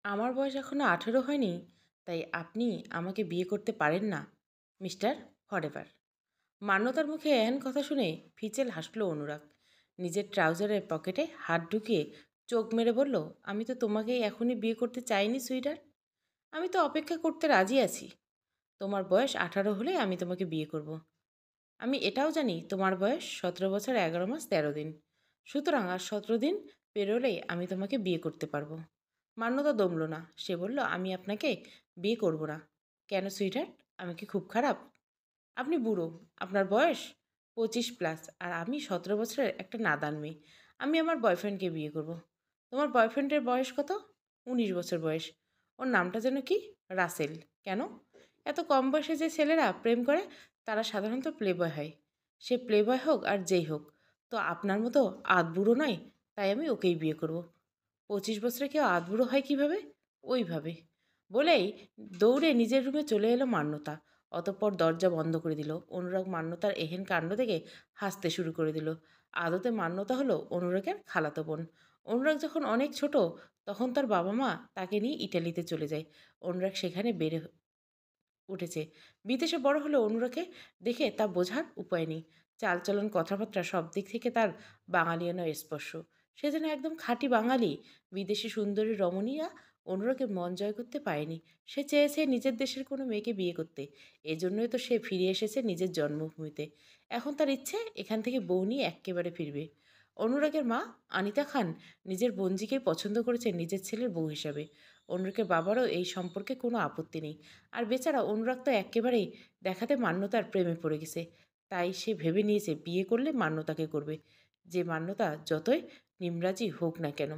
আমার বয়স এখনো 18 হয়নি, তাই আপনি আমাকে বিয়ে করতে পারেন না, মিস্টার ফরএভার। মান্যতার মুখে এহেন কথা শুনে ফিচেল হাসল অনুরাগ। নিজের ট্রাউজারের পকেটে হাত ঢুকিয়ে চোখ মেরে বলল, আমি তো তোমাকেই এখনই বিয়ে করতে চাইনি সুইডার। আমি তো অপেক্ষা করতে রাজি আছি। তোমার বয়স 18 হলে আমি তোমাকে বিয়ে করব। আমি এটাও জানি তোমার বয়স 17 বছর 11 মাস 13 দিন। সুতরাং আর 17 দিন পেরোলেই আমি তোমাকে বিয়ে করতে পারবো। মান্যতা দমল না। সে বলল, আমি আপনাকে বিয়ে করব না। কেন সুইটহার্ট? আমি কি খুব খারাপ? আপনি বুড়ো। আপনার বয়স 25+, আর আমি 17 বছরের একটা নাদান মেয়ে। আমি আমার বয়ফ্রেন্ডকে বিয়ে করব। তোমার বয়ফ্রেন্ডের বয়স কত? 19 বছর বয়স। ওর নামটা যেন কি? রাসেল। কেন? এত কম বয়সে যে ছেলেরা প্রেম করে তারা সাধারণত প্লেবয় হয়। সে প্লেবয় হোক আর যেই হোক, তো আপনার মতো আধবুড়ো নয়, তাই আমি ওকেই বিয়ে করব। 25 বছরে কেউ আধবুড়ো হয় কিভাবে? ওইভাবে বলেই দৌড়ে নিজের রুমে চলে এলো মান্যতা। অতঃপর দরজা বন্ধ করে দিল। অনুরাগ মান্যতার এহেন কাণ্ড দেখে হাসতে শুরু করে দিল। আদতে মান্যতা হলো অনুরাগের খালাতো বোন। অনুরাগ যখন অনেক ছোট, তখন তার বাবা মা তাকে নিয়ে ইটালিতে চলে যায়। অনুরাগ সেখানে বেড়ে উঠেছে। বিদেশে বড় হলেও অনুরাগকে দেখে তা বোঝার উপায় নেই। চালচলন, কথাবার্তা সব দিক থেকে তার বাঙালিয়ানা স্পর্শ। সে যেন একদম খাঁটি বাঙালি। বিদেশি সুন্দরী রমণীরা অনুরাগের মন জয় করতে পারেনি। সে চেয়েছে নিজের দেশের কোনো মেয়েকে বিয়ে করতে। এজন্যই তো সে ফিরে এসেছে নিজের জন্মভূমিতে। এখন তার ইচ্ছে এখান থেকে বউ নিয়ে এক্কেবারে ফিরবে। অনুরাগের মা আনিতা খান নিজের বোনজিকে পছন্দ করেছেন নিজের ছেলের বউ হিসাবে। অনুরাগের বাবারও এই সম্পর্কে কোনো আপত্তি নেই। আর বেচারা অনুরাগ তো একেবারেই দেখাতে মান্যতার প্রেমে পড়ে গেছে। তাই সে ভেবে নিয়েছে বিয়ে করলে মান্যতাকে করবে, যে মান্যতা যতই নিমরাজি হোক না কেন।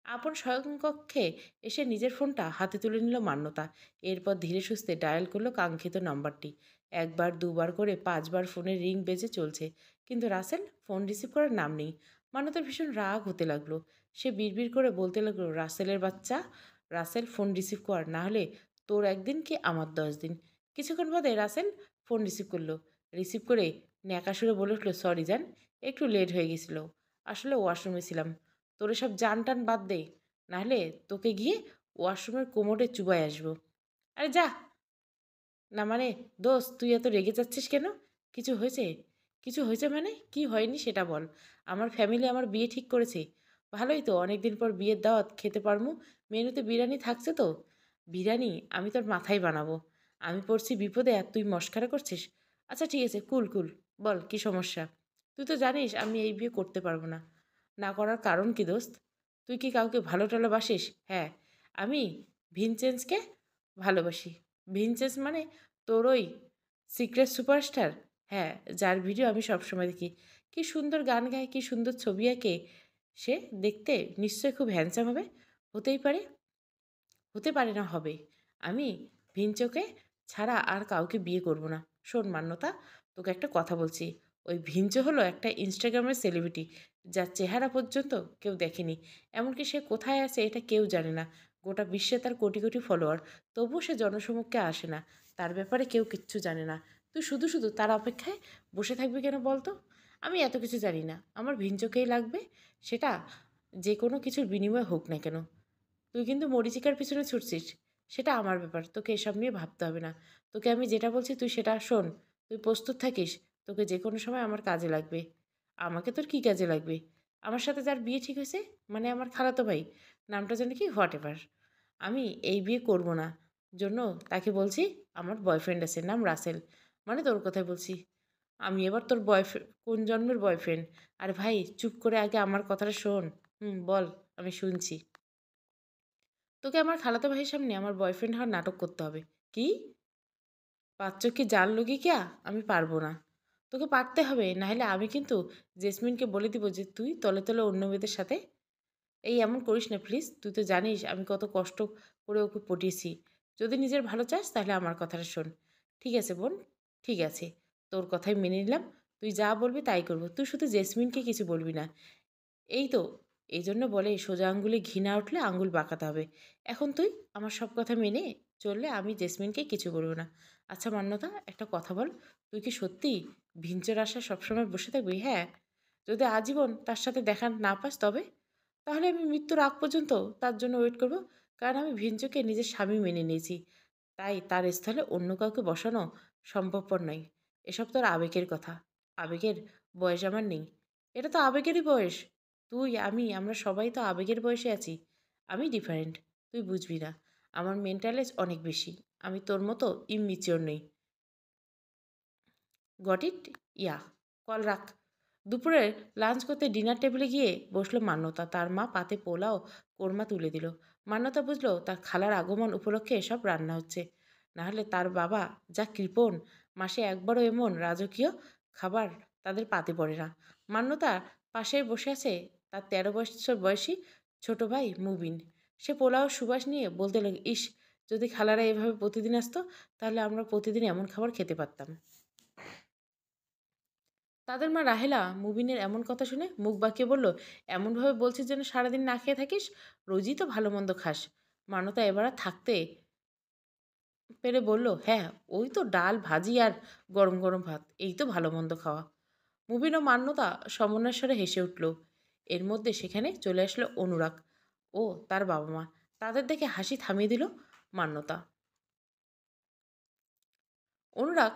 আপন শয়নকক্ষে এসে নিজের ফোনটা হাতে তুলে নিল মান্যতা। এরপর ধীরে সুস্থে ডায়াল করলো কাঙ্ক্ষিত নাম্বারটি। একবার দুবার করে 5বার ফোনের রিং বেজে চলছে, কিন্তু রাসেল ফোন রিসিভ করার নাম নেই। মান্যতার ভীষণ রাগ হতে লাগলো। সে বিড়বিড় করে বলতে লাগলো, রাসেলের বাচ্চা, রাসেল ফোন রিসিভ কর, না হলে তোর একদিন কি আমার 10 দিন। কিছুক্ষণ বাদে রাসেল ফোন রিসিভ করলো। রিসিভ করে ন্যাকা সুরে বলে উঠলো, সরি জান, একটু লেট হয়ে গেছিল, আসলে ওয়াশরুমে ছিলাম। তোর এসব জান টান বাদ দে, নাহলে তোকে গিয়ে ওয়াশরুমের কোমরে চুবাই আসবো। আরে যা। না মানে, দোস্ত তুই এত রেগে যাচ্ছিস কেন? কিছু হয়েছে? কিছু হয়েছে মানে? কি হয়নি সেটা বল। আমার ফ্যামিলি আমার বিয়ে ঠিক করেছে। ভালোই তো, অনেকদিন পর বিয়ের দাওয়াত খেতে পারমু। মেনুতে বিরিয়ানি থাকছে তো? বিরিয়ানি আমি তোর মাথায় বানাবো। আমি পড়ছি বিপদে আর তুই মস্কারা করছিস? আচ্ছা ঠিক আছে, কুল কুল। বল কি সমস্যা? তুই তো জানিস আমি এই বিয়ে করতে পারবো না। না করার কারণ কি দোস্ত? তুই কি কাউকে ভালো টালোবাসিস? হ্যাঁ, আমি ভিনচেন্সকে ভালোবাসি। ভিনচেন্স মানে তোর ওই সিক্রেট সুপারস্টার? হ্যাঁ, যার ভিডিও আমি সবসময় দেখি। কি সুন্দর গান গায়, কি সুন্দর ছবি আঁকে। সে দেখতে নিশ্চয়ই খুব হ্যান্ডসাম হবে। হতেই পারে। হতে পারে না, হবে। আমি ভিনচোকে ছাড়া আর কাউকে বিয়ে করব না। শোন মান্যতা, তোকে একটা কথা বলছি। ওই ভিনচো হলো একটা ইনস্টাগ্রামের সেলিব্রিটি, যার চেহারা পর্যন্ত কেউ দেখেনি। এমনকি সে কোথায় আছে এটা কেউ জানে না। গোটা বিশ্বে তার কোটি কোটি ফলোয়ার, তবুও সে জনসমক্ষে আসে না। তার ব্যাপারে কেউ কিচ্ছু জানে না। তুই শুধু শুধু তার অপেক্ষায় বসে থাকবি কেন বলতো? আমি এত কিছু জানি না, আমার ভিনচোকেই লাগবে। সেটা যে কোনো কিছুর বিনিময়ে হোক না কেন। তুই কিন্তু মরীচিকার পিছনে ছুটছিস। সেটা আমার ব্যাপার, তোকে এসব নিয়ে ভাবতে হবে না। তোকে আমি যেটা বলছি তুই সেটা শোন। তুই প্রস্তুত থাকিস, তোকে যে কোনো সময় আমার কাজে লাগবে। আমাকে তোর কী কাজে লাগবে? আমার সাথে যার বিয়ে ঠিক হয়েছে, মানে আমার খালাতো ভাই, নামটা জানি কি, হোয়াট এভার। আমি এই বিয়ে করব না জন্য তাকে বলছি আমার বয়ফ্রেন্ড আছে, নাম রাসেল। মানে তোর কথাই বলছি। আমি এবার তোর বয়ফ্রেন্ড? কোন জন্মের বয়ফ্রেন্ড? আরে ভাই চুপ করে আগে আমার কথাটা শোন। বল, আমি শুনছি। তোকে আমার খালাতো ভাইয়ের সামনে আমার বয়ফ্রেন্ড হওয়ার নাটক করতে হবে। কি? পাঁচ কি জান লোগি কিয়া? আমি পারবো না। তোকে পারতে হবে, নাহলে আমি কিন্তু জেসমিনকে বলে দিব যে তুই তলে তলে অন্য মেয়েদের সাথে। এই এমন করিস না প্লিজ। তুই তো জানিস আমি কত কষ্ট করে ওকে পটিয়েছি। যদি নিজের ভালো চাস তাহলে আমার কথাটা শোন। ঠিক আছে বোন, ঠিক আছে। তোর কথাই মেনে নিলাম। তুই যা বলবি তাই করবো। তুই শুধু জেসমিনকে কিছু বলবি না। এই তো, এই জন্য বলে সোজা আঙ্গুলে ঘি না উঠলে আঙ্গুল বাঁকাতে হবে। এখন তুই আমার সব কথা মেনে চললে আমি জেসমিনকে কিছু বলবো না। আচ্ছা মান্যতা, একটা কথা বল। তুই কি সত্যি ভিঞ্চের আশায় সবসময় বসে থাকবি? হ্যাঁ। যদি আজীবন তার সাথে দেখা না পাস তবে? তাহলে আমি মৃত্যুর আগ পর্যন্ত তার জন্য ওয়েট করব। কারণ আমি ভিঞ্জুকে নিজের স্বামী মেনে নিয়েছি। তাই তার স্থলে অন্য কাউকে বসানো সম্ভবপর নয়। এসব তো আর আবেগের কথা। আবেগের বয়স আমার নেই। এটা তো আবেগেরই বয়স। তুই, আমি, আমরা সবাই তো আবেগের বয়সে আছি। আমি ডিফারেন্ট। তুই বুঝবি না। আমার মেন্টাল এজ অনেক বেশি। আমি তোর মতো ইমমিচিওর নই। Got it? ইয়া। কল রাখ। দুপুরে লাঞ্চ করতে ডিনার টেবিলে গিয়ে বসলো মান্যতা। তার মা পাতে পোলাও কোরমা তুলে দিল। মান্যতা বুঝলো তার খালার আগমন উপলক্ষে এসব রান্না হচ্ছে। নাহলে তার বাবা যা কৃপণ, মাসে একবারও এমন রাজকীয় খাবার তাদের পাতে পড়ে না। মান্যতা পাশে বসে আছে তার 13 বছর বয়সী ছোট ভাই মুবিন। সে পোলাও সুবাস নিয়ে বলতে লাগে, ইস, যদি খালারা এভাবে প্রতিদিন আসতো তাহলে আমরা প্রতিদিন এমন খাবার খেতে পারতাম। তাদের মা রাহেলা মুবিনের এমন কথা শুনে মুখ বাঁকিয়ে বলল, এমনভাবে বলছিস যেন সারাদিন না খেয়ে থাকিস। রোজই তো ভালো মন্দ খাস। মানতা এবার আর থাকতে পেরে বলল, হ্যাঁ, ওই তো ডাল ভাজি আর গরম গরম ভাত, এই তো ভালো মন্দ খাওয়া। মুবিন ও মান্যতা সমন্বয়স্বরে হেসে উঠল। এর মধ্যে সেখানে চলে আসলো অনুরাগ ও তার বাবা মা। তাদের দেখে হাসি থামিয়ে দিল মান্যতা। অনুরাগ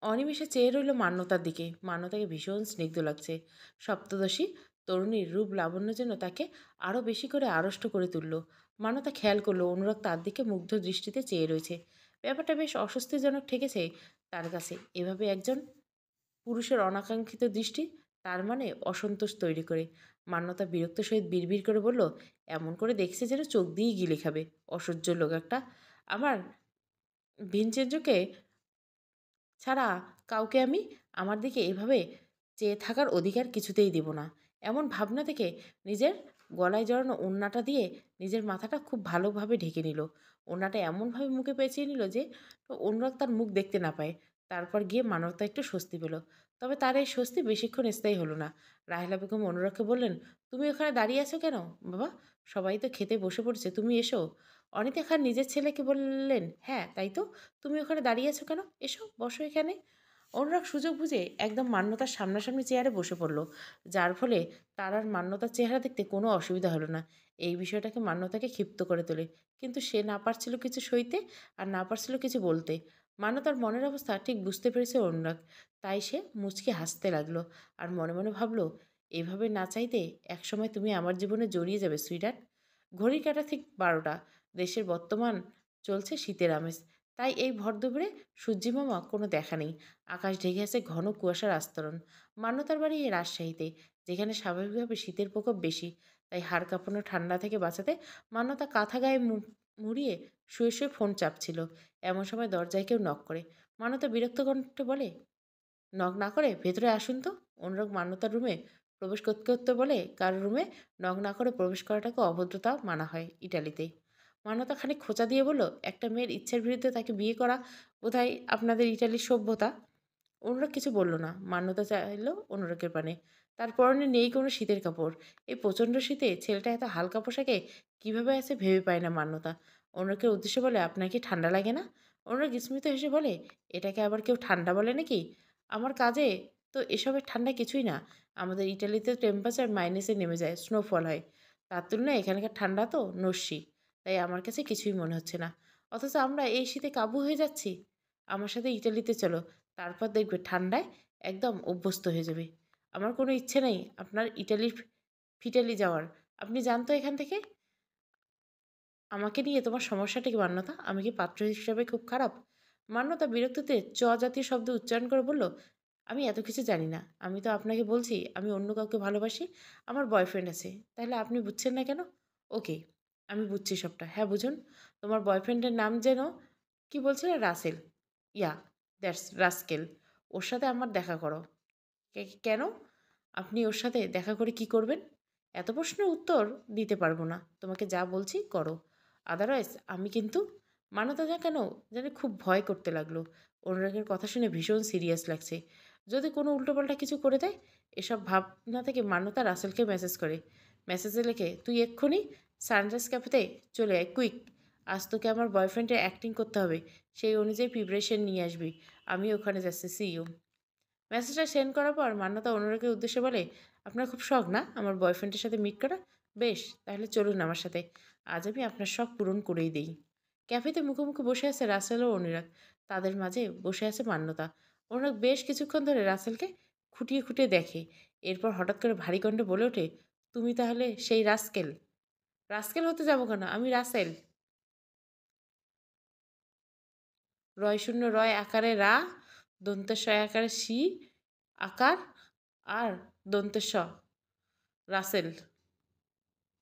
অনিমেষে চেয়ে রইল মান্যতার দিকে। মান্যতাকে ভীষণ স্নিগ্ধ লাগছে। সপ্তদশী তরুণীর রূপ লাবণ্য যেন তাকে আরও বেশি করে আড়ষ্ট করে তুলল। মান্যতা খেয়াল করলো অনুরাগ তার দিকে মুগ্ধ দৃষ্টিতে চেয়ে রয়েছে। ব্যাপারটা বেশ অস্বস্তিজনক ঠেকেছে তার কাছে। এভাবে একজন পুরুষের অনাকাঙ্ক্ষিত দৃষ্টি তার মানে অসন্তোষ তৈরি করে। মান্যতা বিরক্ত সহিত বিড়বিড় করে বলল, এমন করে দেখছে যেন চোখ দিয়েই গিলে খাবে। অসহ্য লোক একটা। আমার ভিনচেঞ্জোকে ছাড়া কাউকে আমি আমার দিকে এভাবে চেয়ে থাকার অধিকার কিছুতেই দেব না। এমন ভাবনা থেকে নিজের গলায় জড়ানো ওড়নাটা দিয়ে নিজের মাথাটা খুব ভালোভাবে ঢেকে নিল। ওড়নাটা এমনভাবে মুখে পেঁচিয়ে নিল যে অনুরাগ তার মুখ দেখতে না পায়। তারপর গিয়ে মানবতা একটু স্বস্তি পেল। তবে তার এই স্বস্তি বেশিক্ষণ স্থায়ী হলো না। রাহেলা বেগম অনুরাগকে বললেন, তুমি ওখানে দাঁড়িয়ে আছো কেন বাবা? সবাই তো খেতে বসে পড়ছে, তুমি এসো। অনিতা খান নিজের ছেলেকে বললেন, হ্যাঁ তাই তো, তুমি ওখানে দাঁড়িয়ে আছো কেন? এসো বসো এখানে। অনুরাগ সুযোগ বুঝে একদম মান্যতার সামনাসামনি চেয়ারে বসে পড়ল। যার ফলে তার আর মান্যতার চেহারা দেখতে কোনো অসুবিধা হলো না। এই বিষয়টাকে মান্যতাকে ক্ষিপ্ত করে তোলে। কিন্তু সে না পারছিল কিছু সইতে আর না পারছিল কিছু বলতে। মান্যতার মনের অবস্থা ঠিক বুঝতে পেরেছে অনুরাগ। তাই সে মুচকি হাসতে লাগলো আর মনে মনে ভাবলো, এভাবে না চাইতে একসময় তুমি আমার জীবনে জড়িয়ে যাবে সুইডার্ট। ঘড়ির কাঁটা ঠিক 12টা। দেশের বর্তমান চলছে শীতের আমেজ। তাই এই ভর দুপুরে সূর্যিমামা কোনো দেখা নেই। আকাশ ঢেকে আছে ঘন কুয়াশার আস্তরণ। মান্যতার বাড়ি এই রাজশাহীতে, যেখানে স্বাভাবিকভাবে শীতের প্রকোপ বেশি। তাই হাড় কাঁপানো ঠান্ডা থেকে বাঁচাতে মান্যতা কাঁথা গায়ে মুড়িয়ে শুয়ে শুয়ে ফোন চাপছিল। এমন সময় দরজায় কেউ নক করে। মান্যতা বিরক্ত কণ্ঠে বলে, নক না করে ভেতরে আসুন তো। অনুরাগ মান্যতার রুমে প্রবেশ করতে করতে বলে, কারো রুমে নক না করে প্রবেশ করাটাকে অভদ্রতা মানা হয় ইটালিতে। মান্যতা খানিক খোঁচা দিয়ে বলল, একটা মেয়ের ইচ্ছার বিরুদ্ধে তাকে বিয়ে করা বোধহয় আপনাদের ইটালির সভ্যতা। অনুরাগ কিছু বলল না। মান্যতা চাইল অনুরাগের পানে। তার পরনে নেই কোনো শীতের কাপড়। এই প্রচণ্ড শীতে ছেলেটা এত হালকা পোশাকে কীভাবে আছে ভেবে পায় না মান্যতা। অনুরাগের উদ্দেশ্যে বলে, আপনার কি ঠান্ডা লাগে না? অনুরাগ স্মিত হেসে বলে, এটাকে আবার কেউ ঠান্ডা বলে নাকি? আমার কাজে তো এসবের ঠান্ডা কিছুই না। আমাদের ইটালিতে টেম্পারেচার মাইনাসে নেমে যায়, স্নোফল হয়। তার তুলনায় এখানকার ঠান্ডা তো নস্যি। তাই আমার কাছে কিছুই মনে হচ্ছে না। অথচ আমরা এই শীতে কাবু হয়ে যাচ্ছি। আমার সাথে ইটালিতে চলো, তারপর দেখবে ঠান্ডায় একদম অভ্যস্ত হয়ে যাবে। আমার কোনো ইচ্ছে নেই আপনার ফিটালি যাওয়ার। আপনি জানতো এখান থেকে আমাকে নিয়ে তোমার সমস্যাটা কি মান্যতা? আমি কি পাত্র হিসাবে খুব খারাপ? মান্যতা বিরক্তিতে চ জাতীয় শব্দ উচ্চারণ করে বলল, আমি এত কিছু জানি না। আমি তো আপনাকে বলছি আমি অন্য কাউকে ভালোবাসি। আমার বয়ফ্রেন্ড আছে। তাহলে আপনি বুঝছেন না কেন? ওকে, আমি বুঝছি সবটা। হ্যাঁ বুঝুন। তোমার বয়ফ্রেন্ডের নাম যেন কি বলছিলে? রাসেল। ইয়া, দ্যাটস রাস্কেল। ওর সাথে আমার দেখা করো। কেন? আপনি ওর সাথে দেখা করে কি করবেন? এত প্রশ্নের উত্তর দিতে পারবো না। তোমাকে যা বলছি করো। আদারওয়াইজ আমি কিন্তু। মান্যতা কেন জানি খুব ভয় করতে লাগলো। অনুরাগের কথা শুনে ভীষণ সিরিয়াস লাগছে। যদি কোনো উল্টোপাল্টা কিছু করে দেয়। এসব ভাবনা থেকে মান্যতা রাসেলকে মেসেজ করে। মেসেজে লেখে, তুই এক্ষুনি সানরাইজ ক্যাফেতে চলে আয়, কুইক। আজ তোকে আমার বয়ফ্রেন্ডের অ্যাক্টিং করতে হবে। সেই অনুযায়ী প্রিপারেশন নিয়ে আসবি। আমি ওখানে যাচ্ছি, সি ইউ। মেসেজটা সেন্ড করার পর মান্যতা অনুরাগের উদ্দেশ্যে বলে, আপনার খুব শখ না আমার বয়ফ্রেন্ডের সাথে মিট করা? বেশ, তাহলে চলুন আমার সাথে। আজ আমি আপনার শখ পূরণ করেই দেই। ক্যাফেতে মুখোমুখি বসে আছে রাসেল ও অনুরাগ। তাদের মাঝে বসে আছে মান্যতা। অনুরাগ বেশ কিছুক্ষণ ধরে রাসেলকে খুঁটিয়ে খুঁটিয়ে দেখে। এরপর হঠাৎ করে ভারী কণ্ঠে বলে ওঠে, তুমি তাহলে সেই রাস্কেল? রাস্কেল হতে যাবো কেন? আমি রাসেল। রয় শূন্য রয় আকারে রা, দন্তেশ আকারে সি আকার, আর দন্তেশ রাসেল।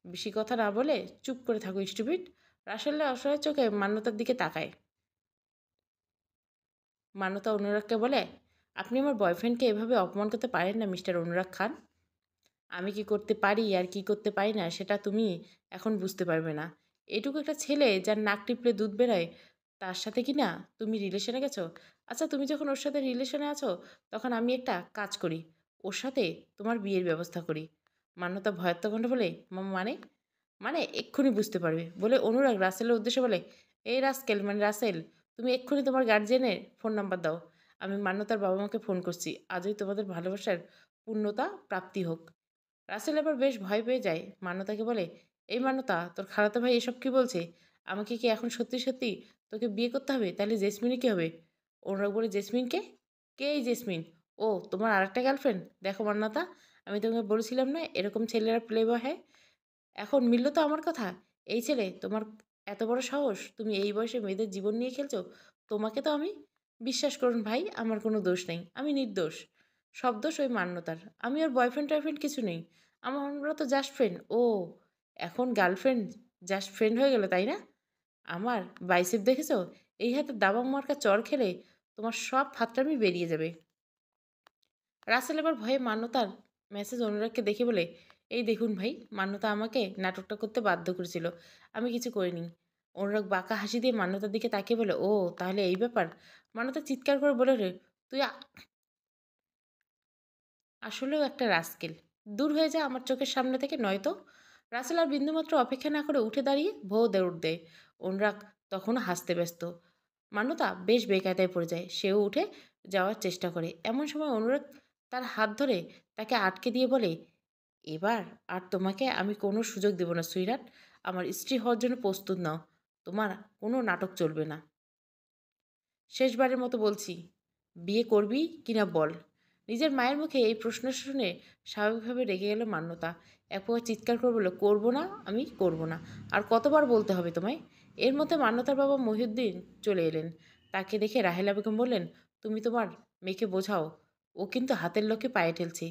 বেশি কথা না বলে চুপ করে থাকো স্টুপিড। রাসেল অসহায় চোখে মান্যতার দিকে তাকায়। মান্যতা অনুরাগকে বলে, আপনি আমার বয়ফ্রেন্ডকে এভাবে অপমান করতে পারেন না মিস্টার অনুরাগ খান। আমি কি করতে পারি আর কি করতে পারি না সেটা তুমি এখন বুঝতে পারবে না। এটুকু একটা ছেলে যার নাক টিপলে দুধ বেরোয়, তার সাথে কি না তুমি রিলেশনে গেছো? আচ্ছা, তুমি যখন ওর সাথে রিলেশনে আছো তখন আমি একটা কাজ করি, ওর সাথে তোমার বিয়ের ব্যবস্থা করি। মান্যতা ভয়াত্মক কণ্ঠে বলে, মানে? মানে এক্ষুনি বুঝতে পারবে বলে অনুরাগ রাসেলের উদ্দেশ্যে বলে, এই রাস্কেল মানে রাসেল, তুমি এক্ষুনি তোমার গার্জিয়ানের ফোন নাম্বার দাও। আমি মান্যতার বাবা মাকে ফোন করছি, আজই তোমাদের ভালোবাসার পূর্ণতা প্রাপ্তি হোক। রাসেল এবার বেশ ভয় পেয়ে যায়। মান্যতাকে বলে, এই মান্যতা, তোর খালাতো ভাই এসব কি বলছে? আমাকে কি এখন সত্যি সত্যি তোকে বিয়ে করতে হবে? তাহলে জেসমিনে কী হবে? অনুরাগ বলে, জেসমিনকে? কে এই জেসমিন? ও তোমার আরেকটা গার্লফ্রেন্ড? দেখো মান্যতা, আমি তোমাকে বলেছিলাম না এরকম ছেলেরা প্লে বয় হয়। এখন মিলল তো আমার কথা। এই ছেলে তোমার এত বড় সাহস, তুমি এই বয়সে মেয়েদের জীবন নিয়ে খেলছো? তোমাকে তো আমি, বিশ্বাস করুন ভাই, আমার কোনো দোষ নেই, আমি নির্দোষ। সব দোষ ওই মান্যতার। আমি ওর বয়ফ্রেন্ড টয়ফ্রেন্ড কিছু নেই। আমরা তো জাস্ট ফ্রেন্ড। ও এখন গার্লফ্রেন্ড জাস্ট ফ্রেন্ড হয়ে গেল তাই না? আমার বাইসেপ দেখেছো? এই হাতে দাবাং মার্কা চড় খেলে তোমার সব ফাত্রামি বেরিয়ে যাবে। রাসেল এবার ভয়ে মান্যতার মেসেজ অনুরাগকে দেখে বলে, এই দেখুন ভাই, মান্যতা আমাকে নাটকটা করতে বাধ্য করেছিল, আমি কিছু করিনি। অনুরাগ বাঁকা হাসি দিয়ে মান্যতার দিকে তাকিয়ে বলে, ও তাহলে এই ব্যাপার। মান্যতা চিৎকার করে বলে রে, তুই আসলেও একটা রাস্কেল। দূর হয়ে যা আমার চোখের সামনে থেকে, নয়তো। রাসেল আর বিন্দুমাত্র অপেক্ষা না করে উঠে দাঁড়িয়ে ভৌ দৌড় দেয়। অনুরাগ তখনও হাসতে ব্যস্ত। মান্যতা বেশ বেকায়দায় পড়ে যায়। সেও উঠে যাওয়ার চেষ্টা করে। এমন সময় অনুরাগ তার হাত ধরে তাকে আটকে দিয়ে বলে, এবার আর তোমাকে আমি কোনো সুযোগ দেব না সুইরাট। আমার স্ত্রী হওয়ার জন্য প্রস্তুত নাও। তোমার কোনো নাটক চলবে না। শেষবারের মতো বলছি, বিয়ে করবি কি না বল। নিজের মায়ের মুখে এই প্রশ্ন শুনে স্বাভাবিকভাবে রেগে গেল মান্যতা। এক প্রকার চিৎকার করে বলল, করবো না, আমি করবো না। আর কতবার বলতে হবে তোমায়? এর মধ্যে মান্যতার বাবা মহিউদ্দিন চলে এলেন। তাকে দেখে রাহেলা বেগম বললেন, তুমি তোমার মেয়েকে বোঝাও, ও কিন্তু হাতের লোকে পায়ে ঠেলছে।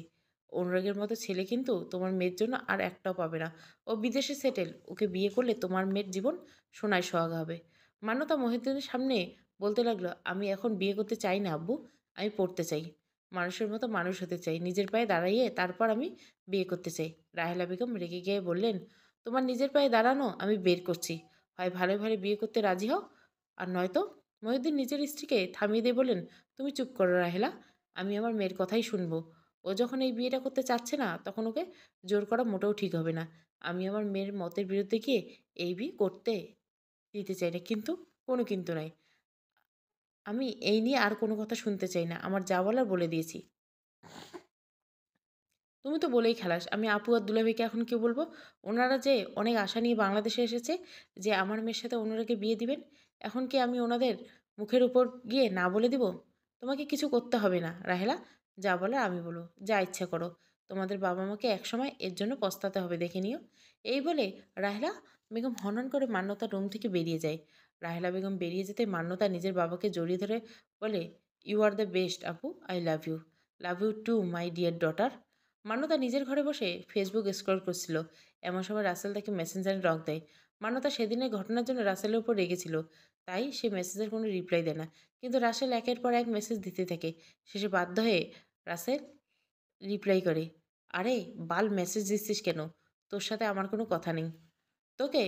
অনুরাগের মতো ছেলে কিন্তু তোমার মেয়ের জন্য আর একটাও পাবে না। ও বিদেশে সেটেল, ওকে বিয়ে করলে তোমার মেয়ের জীবন সোনায় সোহাগা হবে। মান্যতা মহিউদ্দিনের সামনে বলতে লাগলো, আমি এখন বিয়ে করতে চাই না আব্বু, আমি পড়তে চাই। মানুষের মতো মানুষ হতে চাই, নিজের পায়ে দাঁড়িয়ে তারপর আমি বিয়ে করতে চাই। রাহেলা বেগম রেগে গিয়ে বললেন, তোমার নিজের পায়ে দাঁড়ানো আমি বের করছি। হয় ভালো ভালো বিয়ে করতে রাজি হও, আর নয়তো। মহিউদ্দিন নিজের স্ত্রীকে থামিয়ে দিয়ে বললেন, তুমি চুপ করো রাহেলা, আমি আমার মেয়ের কথাই শুনবো। ও যখন এই বিয়েটা করতে চাচ্ছে না তখন ওকে জোর করা মোটেও ঠিক হবে না। আমি আমার মেয়ের মতের বিরুদ্ধে গিয়ে এই বিয়ে করতে দিতে চাই না। কিন্তু কোনো কিন্তু নাই। আমি এই নিয়ে আর কোনো কথা শুনতে চাই না। আমার যা বলার বলে দিয়েছি। তুমি তো বলেই খেলাস। আমি আপু আর দুলাভাইকে এখন কি বলবো? ওনারা যে অনেক আশা নিয়ে বাংলাদেশে এসেছে যে আমার মেয়ের সাথে ওনারাকে বিয়ে দিবেন। এখন কি আমি ওনাদের মুখের উপর গিয়ে না বলে দিব? তোমাকে কিছু করতে হবে না রাহেলা। যা বলার আমি বলবো। যা ইচ্ছা করো। তোমাদের বাবা-মাকে একসময় এর জন্য পস্তাতে হবে, দেখে নিও। এই বলে রাহেলা বেগম হনহন করে মান্যতার রুম থেকে বেরিয়ে যায়। রাহেলা বেগম বেরিয়ে যেতে মান্যতা নিজের বাবাকে জড়িয়ে ধরে বলে, ইউ আর দ্য বেস্ট আপু, I love you. Love you too my dear daughter. Manyata নিজের ঘরে বসে ফেসবুক স্ক্রল করছিল। এমন সময় রাসেল তাকে মেসেঞ্জারে নক দেয়। মান্যতা সেদিনের ঘটনার জন্য রাসেলের উপর রেগেছিল, তাই সে মেসেজের কোনো রিপ্লাই দেয় না। কিন্তু রাসেল একের পর এক মেসেজ দিতে থাকে। শেষে বাধ্য হয়ে রাসেল রিপ্লাই করে, আরে বাল মেসেজ দিচ্ছিস কেন? তোর সাথে আমার কোনো কথা নেই। তোকে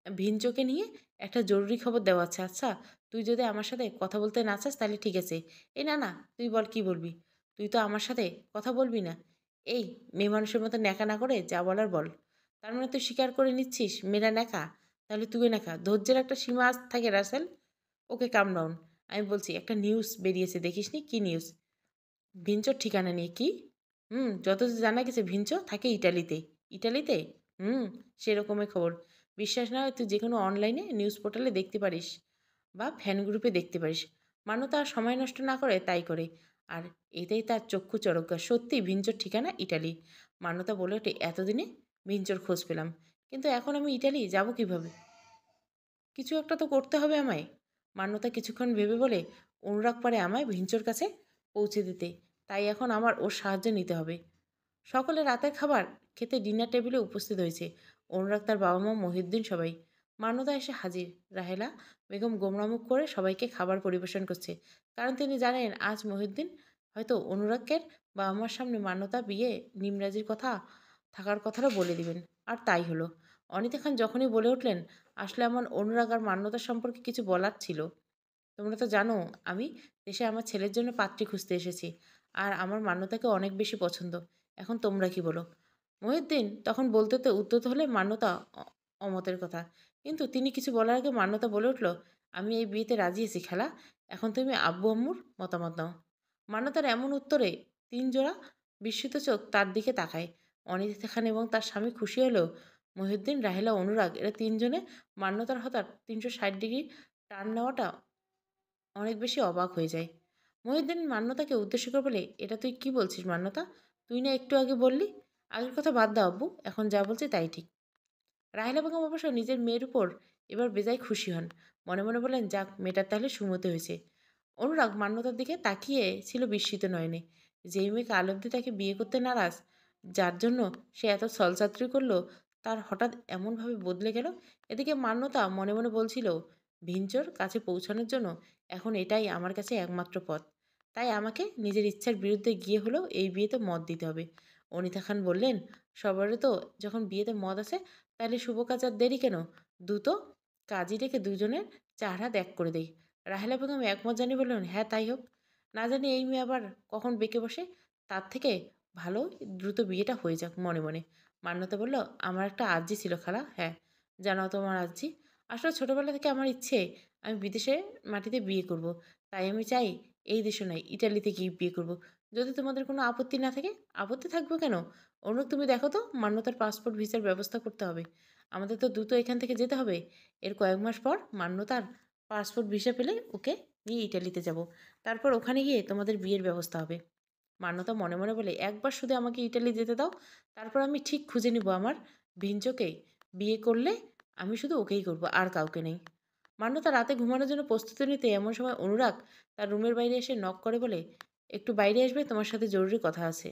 ভিনচোকে নিয়ে একটা জরুরি খবর দেওয়া আছে। আচ্ছা, তুই যদি আমার সাথে কথা বলতে না চাস তাহলে ঠিক আছে। এই না না, তুই বল কি বলবি? তুই তো আমার সাথে কথা বলবি না। এই মেয়ে মানুষের মতো ন্যাকা না করে যা বলার বল। তার মানে তুই স্বীকার করে নিচ্ছিস মেয়েরা ন্যাকা? তাহলে তুইও ন্যাকা। ধৈর্যের একটা সীমা আজ থাকে রাসেল। ওকে কাম ডাউন। আমি বলছি, একটা নিউজ বেরিয়েছে দেখিসনি? কি নিউজ? ভিঞ্চোর ঠিকানা নিয়ে কি? যতদূর জানা গেছে ভিঞ্চো থাকে ইটালিতে। ইটালিতে? হুম, সেরকমই খবর। বিশ্বাস না হয় তুই যে কোনো অনলাইনে নিউজ পোর্টালে দেখতে পারিস বা ফ্যান গ্রুপে দেখতে পারিস। মান্যতা আর সময় নষ্ট না করে তাই করে। আর এতেই তার চক্ষু চড়কা। সত্যি ভিঞ্চোর ঠিকানা ইটালি। মান্যতা বলে ওঠে, এতদিনে ভিঞ্চোর খোঁজ পেলাম, কিন্তু এখন আমি ইটালি যাব কিভাবে? কিছু একটা তো করতে হবে আমায়। মান্যতা কিছুক্ষণ ভেবে বলে, অনুরাগ পারে আমায় ভিঞ্চোর কাছে পৌঁছে দিতে। তাই এখন আমার ওর সাহায্য নিতে হবে। সকলে রাতের খাবার খেতে ডিনার টেবিলে উপস্থিত হয়েছে। অনুরাগ, তার বাবা মা, মহিউদ্দিন সবাই। মান্যতা এসে হাজির। রাহেলা বেগম গোমরামুখ করে সবাইকে খাবার পরিবেশন করছে। কারণ তিনি জানেন আজ মহিউদ্দিন হয়তো অনুরাগের বাবা মার সামনে মান্যতা বিয়ে নিমরাজির কথা থাকার কথাটা বলে দিবেন। আর তাই হলো। অনিতা খান যখনই বলে উঠলেন, আসলে আমার অনুরাগ আর মান্যতা সম্পর্কে কিছু বলার ছিল। তোমরা তো জানো আমি দেশে আমার ছেলের জন্য পাত্রী খুঁজতে এসেছি। আর আমার মান্যতাকে অনেক বেশি পছন্দ। এখন তোমরা কি বলো? মহিউদ্দিন তখন বলতে তো উদ্যত হলে মান্যতা অমতের কথা। কিন্তু তিনি কিছু বলার আগে মান্যতা বলে উঠল, আমি এই বিয়েতে রাজি আছি খালা। এখন তুমি আব্বু আম্মুর মতামত নাও। মান্যতার এমন উত্তরে তিন জোড়া বিস্মিত চোখ তার দিকে তাকায়। অনিতা খান এবং তার স্বামী খুশি হলেও মহিউদ্দিন, রাহেলা, অনুরাগ এরা তিনজনে মান্যতার হঠাৎ 360 ডিগ্রি টার্ন নেওয়াটা অনেক বেশি অবাক হয়ে যায়। মহিউদ্দিন মান্যতাকে উদ্দেশ্য করে বলে, এটা তুই কি বলছিস মান্যতা? তুই না একটু আগে বললি? আগের কথা বাদ দাও আব্বু, এখন যা বলছি তাই ঠিক। রাহেলা বেগম অবশ্য নিজের মেয়ের উপর এবার বেজায় খুশি হন। মনে মনে বলেন, যাক, মেয়েটার তাহলে সুমতি হয়েছে। অনুরাগ মান্যতার দিকে তাকিয়ে ছিল বিস্মিত নয়নে। যেই মেয়েকে আল অব্দি তাকে বিয়ে করতে নারাজ, যার জন্য সে এত ছলচাতুরি করলো, তার হঠাৎ এমনভাবে বদলে গেল। এদিকে মান্যতা মনে মনে বলছিল, ভিঞ্চোর কাছে পৌঁছানোর জন্য এখন এটাই আমার কাছে একমাত্র পথ। তাই আমাকে নিজের ইচ্ছার বিরুদ্ধে গিয়ে হলেও এই বিয়েতে মত দিতে হবে। অনিতা খান বললেন, সবারই তো যখন বিয়েতে মত আছে, তাহলে শুভ কাজ আর দেরি কেন? দ্রুত কাজী ডেকে দুজনের চার হাত এক করে দেই। রাহেলা বেগম একমত জানিয়ে বললেন, হ্যাঁ তাই হোক। না জানি এই মেয়ে আবার কখন বেঁকে বসে। তার থেকে ভালো দ্রুত বিয়েটা হয়ে যাক। মনে মনে মান্যতা বলল, আমার একটা আর্জি ছিল খালা। হ্যাঁ, জানাও তোমার আর্জি। আসলে ছোটবেলা থেকে আমার ইচ্ছে আমি বিদেশে মাটিতে বিয়ে করব। তাই আমি চাই এই দেশে নয়, ইটালিতে গিয়ে বিয়ে করব। যদি তোমাদের কোনো আপত্তি না থাকে। আপত্তি থাকবে কেন? অনুরোধ, তুমি দেখো তো, মান্যতার পাসপোর্ট ভিসার ব্যবস্থা করতে হবে। আমাদের তো দ্রুত এখান থেকে যেতে হবে। এর কয়েক মাস পর মান্যতার পাসপোর্ট ভিসা পেলে ওকে নিয়ে ইটালিতে যাব। তারপর ওখানে গিয়ে তোমাদের বিয়ের ব্যবস্থা হবে। মান্যতা মনে মনে বলে, একবার শুধু আমাকে ইটালি যেতে দাও, তারপর আমি ঠিক খুঁজে নিব আমার ভিঞ্চোকে। বিয়ে করলে আমি শুধু ওকেই করব, আর কাউকে নেই। মান্যতা রাতে ঘুমানোর জন্য প্রস্তুতি নিতে এমন সময় অনুরাগ তার রুমের বাইরে এসে নক করে বলে, একটু বাইরে আসবে, তোমার সাথে জরুরি কথা আছে।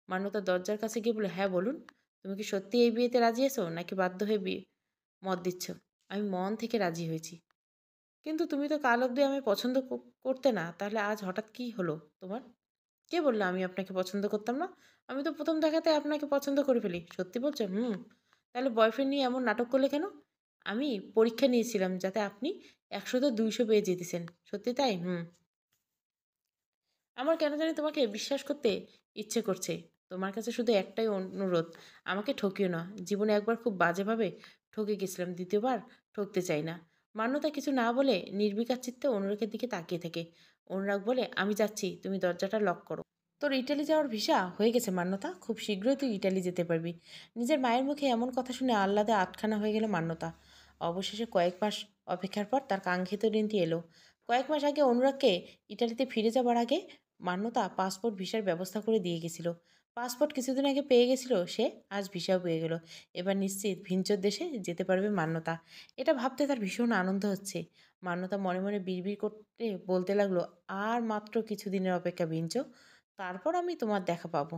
মান্যতা দরজার কাছে গিয়ে বলে, হ্যাঁ বলুন। তুমি কি সত্যি এই বিয়েতে রাজি আছো নাকি বাধ্য হয়ে বিয়ে মত দিচ্ছ? আমি মন থেকে রাজি হয়েছি। কিন্তু তুমি তো কাল অবধি আমি পছন্দ করতে না, তাহলে আজ হঠাৎ কি হলো তোমার? কে বললো আমি আপনাকে পছন্দ করতাম না? আমি তো প্রথম দেখাতে আপনাকে পছন্দ করে ফেলি। সত্যি বলছো? হুম। তাহলে বয়ফ্রেন্ড নিয়ে এমন নাটক করলে কেন? আমি পরীক্ষা নিয়েছিলাম যাতে আপনি 100-তে 200 পেয়ে যেতেছেন। সত্যি তাই? হুম। আমার কেন জানি তোমাকে বিশ্বাস করতে ইচ্ছে করছে। তোমার কাছে শুধু একটাই অনুরোধ, আমাকে ঠকিও না। জীবনে একবার খুব বাজেভাবে ঠকে গেছিলাম, দ্বিতীয়বার ঠকতে চাই না। মান্যতা কিছু না বলে নির্বিকার চিত্তে অনুরাগের দিকে তাকিয়ে থাকে। অনুরাগ বলে, আমি যাচ্ছি, তুমি দরজাটা লক করো। তোর ইটালি যাওয়ার ভিসা হয়ে গেছে মান্যতা, খুব শীঘ্রই তুই ইটালি যেতে পারবি। নিজের মায়ের মুখে এমন কথা শুনে আহ্লাদে আটখানা হয়ে গেল মান্যতা। অবশেষে কয়েক মাস অপেক্ষার পর তার কাঙ্ক্ষিত দিনটি এলো। কয়েক মাস আগে অনুরাগকে ইটালিতে ফিরে যাবার আগে মান্যতা পাসপোর্ট ভিসার ব্যবস্থা করে দিয়ে গেছিল। পাসপোর্ট কিছুদিন আগে পেয়ে গেছিল সে, আজ ভিসাও পেয়ে গেল। এবার নিশ্চিত ভিঞ্চোর দেশে যেতে পারবে মান্যতা। এটা ভাবতে তার ভীষণ আনন্দ হচ্ছে। মান্যতা মনে মনে বিড়বিড় করতে বলতে লাগলো, আর মাত্র কিছুদিনের অপেক্ষা ভিঞ্চো, তারপর আমি তোমার দেখা পাবো।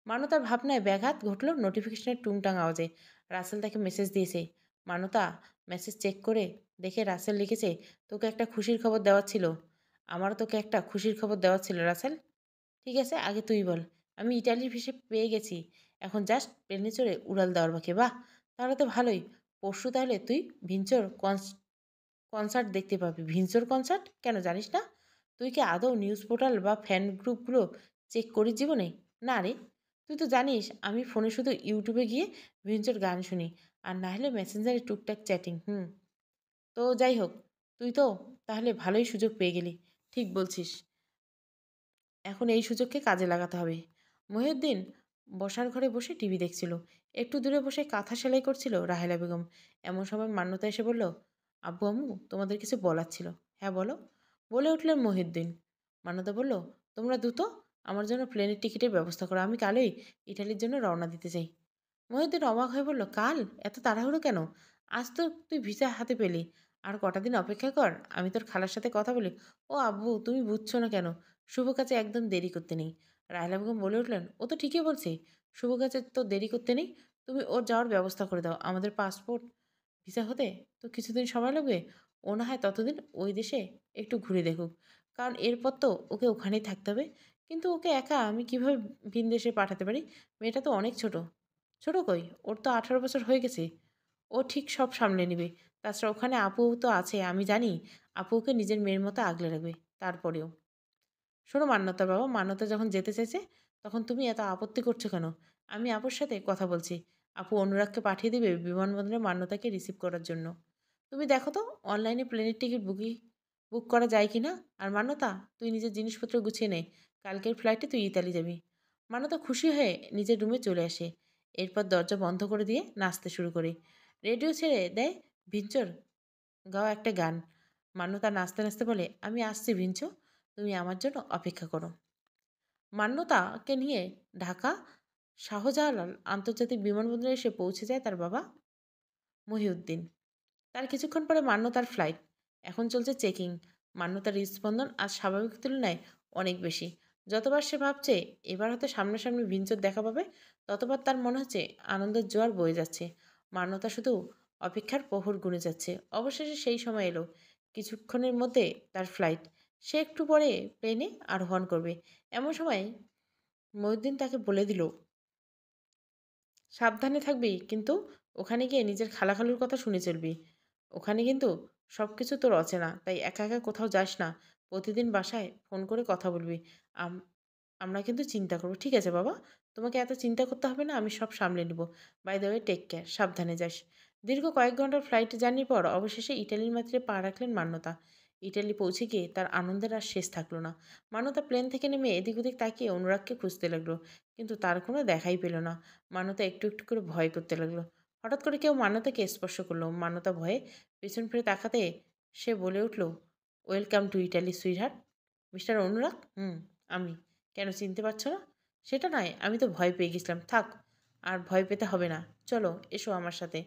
মানতার ভাবনায় ব্যাঘাত ঘটল নোটিফিকেশনের টুংটাং আওয়াজে। রাসেল তাকে মেসেজ দিয়েছে। মানতা মেসেজ চেক করে দেখে রাসেল লিখেছে, তোকে একটা খুশির খবর দেওয়ার ছিল। আমারও তোকে একটা খুশির খবর দেওয়ার ছিল রাসেল। ঠিক আছে, আগে তুই বল। আমি ইটালির ভিসা পেয়ে গেছি, এখন জাস্ট প্লেনে চড়ে উড়াল দেওয়ার বাকি। বাহ, তাহলে তো ভালোই। পরশু তাহলে তুই ভিঞ্চোর কনসার্ট দেখতে পাবি। ভিনসোর কনসার্ট কেন, জানিস না? তুই কি আদৌ নিউজ পোর্টাল বা ফ্যান গ্রুপগুলো চেক করিস জীবনে? না রে, তুই তো জানিস আমি ফোনে শুধু ইউটিউবে গিয়ে ভিনসোর গান শুনি, আর না হলে মেসেঞ্জারে টুকটাক চ্যাটিং। হুম। তো যাই হোক, তুই তো তাহলে ভালোই সুযোগ পেয়ে গেলি। ঠিক বলছিস, এখন এই সুযোগকে কাজে লাগাতে হবে। মহিউদ্দিন বসার ঘরে বসে টিভি দেখছিল। একটু দূরে বসে কাঁথা সেলাই করছিল রাহেলা বেগম। এমন সময় মান্যতা এসে বলল, আব্বু আম্মু তোমাদের কিছু বলার ছিল। হ্যাঁ বলো, বলে উঠলেন মহিউদ্দিন। মান্যতা বলল, তোমরা দ্রুত আমার জন্য প্লেনের টিকিটের ব্যবস্থা করো, আমি কালই ইটালির জন্য রওনা দিতে চাই। মহিউদ্দিন অবাক হয়ে বলল, কাল? এত তাড়াহুড়ো কেন? আজ তো তুই ভিসা হাতে পেলি, আর কটা দিন অপেক্ষা কর, আমি তোর খালার সাথে কথা বলি। ও আব্বু, তুমি বুঝছো না কেন? শুভ কাজে একদম দেরি করতে নেই। রায়লা বেগম বলে উঠলেন, ও তো ঠিকই বলছে, শুভ কাজে তো দেরি করতে নেই। তুমি ওর যাওয়ার ব্যবস্থা করে দাও। আমাদের পাসপোর্ট ভিসা হতে তো কিছুদিন সময় লাগবে। ও না হয় ততদিন ওই দেশে একটু ঘুরে দেখুক, কারণ এরপর তো ওকে ওখানেই থাকতে হবে। কিন্তু ওকে একা আমি কিভাবে ভিন দেশে পাঠাতে পারি? মেয়েটা তো অনেক ছোট। ছোট কই, ওর তো 18 বছর হয়ে গেছে। ও ঠিক সব সামলে নেবে। তাছাড়া ওখানে আপু তো আছে, আমি জানি আপু ওকে নিজের মেয়ের মতো আগলে রাখবে। তারপরেও শোনো মান্যতার বাবা, মান্যতা যখন যেতে চাইছে তখন তুমি এত আপত্তি করছো কেন? আমি আপুর সাথে কথা বলছি। আপু অনুরাগকে পাঠিয়ে দিবে বিমানবন্দরে মান্যতাকে রিসিভ করার জন্য। তুমি দেখো তো অনলাইনে প্লেনের টিকিট বুক করা যায় কি না। আর মান্যতা, তুই নিজের জিনিসপত্র গুছিয়ে নে, কালকের ফ্লাইটে তুই ইতালি যাবি। মান্যতা খুশি হয়ে নিজের রুমে চলে আসে। এরপর দরজা বন্ধ করে দিয়ে নাচতে শুরু করে। রেডিও ছেড়ে দেয় ভিঞ্চর গাওয়া একটা গান। মান্যতা নাচতে নাচতে বলে, আমি আসছি ভিঞ্চ, তুমি আমার জন্য অপেক্ষা করো। মান্যতাকে নিয়ে ঢাকা শাহজালাল আন্তর্জাতিক বিমানবন্দরে এসে পৌঁছে যায় তার বাবা মহিউদ্দিন। তার কিছুক্ষণ পরে মান্যতার ফ্লাইট। এখন চলছে চেকিং। মান্যতার হৃদস্পন্দন আজ স্বাভাবিক তুলনায় অনেক বেশি। যতবার সে ভাবছে এবার হয়তো সামনাসামনি ভিঞ্চর দেখা পাবে, ততবার তার মনে হচ্ছে আনন্দের জোয়ার বয়ে যাচ্ছে। মান্যতা শুধু অপেক্ষার প্রহর গুনে যাচ্ছে। অবশেষে সেই সময় এলো। কিছুক্ষণের মধ্যে তার ফ্লাইট। সে একটু পরে প্লেনে আরোহণ করবে। এমন সময় মহিউদ্দিন তাকে বলে দিল, সাবধানে থাকবি কিন্তু, ওখানে গিয়ে নিজের খালাখালুর কথা শুনে চলবি। ওখানে কিন্তু সব কিছু তোর অচেনা, তাই একা একা কোথাও যাস না। প্রতিদিন বাসায় ফোন করে কথা বলবি। আম- আমরা কিন্তু চিন্তা করবো। ঠিক আছে বাবা, তোমাকে এত চিন্তা করতে হবে না, আমি সব সামলে নেব। By the way, take care, সাবধানে যাস। দীর্ঘ কয়েক ঘন্টার ফ্লাইট জার্নির পর অবশেষে ইটালির মাটিতে পা রাখলেন মান্যতা। ইটালি পৌঁছে গিয়ে তার আনন্দের আর শেষ থাকলো না। মান্যতা প্লেন থেকে নেমে এদিক ওদিক তাকিয়ে অনুরাগকে খুঁজতে লাগলো, কিন্তু তার কোনো দেখাই পেল না। মান্যতা একটু একটু করে ভয় করতে লাগলো। হঠাৎ করে কেউ মান্যতাকে স্পর্শ করলো। মান্যতা ভয়ে পেছন ফিরে তাকাতে সে বলে উঠল, welcome to Italy sweetheart. Mister Anurag? আমি। কেন, চিনতে পারছো না? সেটা নয়, আমি তো ভয় পেয়ে গেছিলাম। থাক, আর ভয় পেতে হবে না। চলো, এসো আমার সাথে।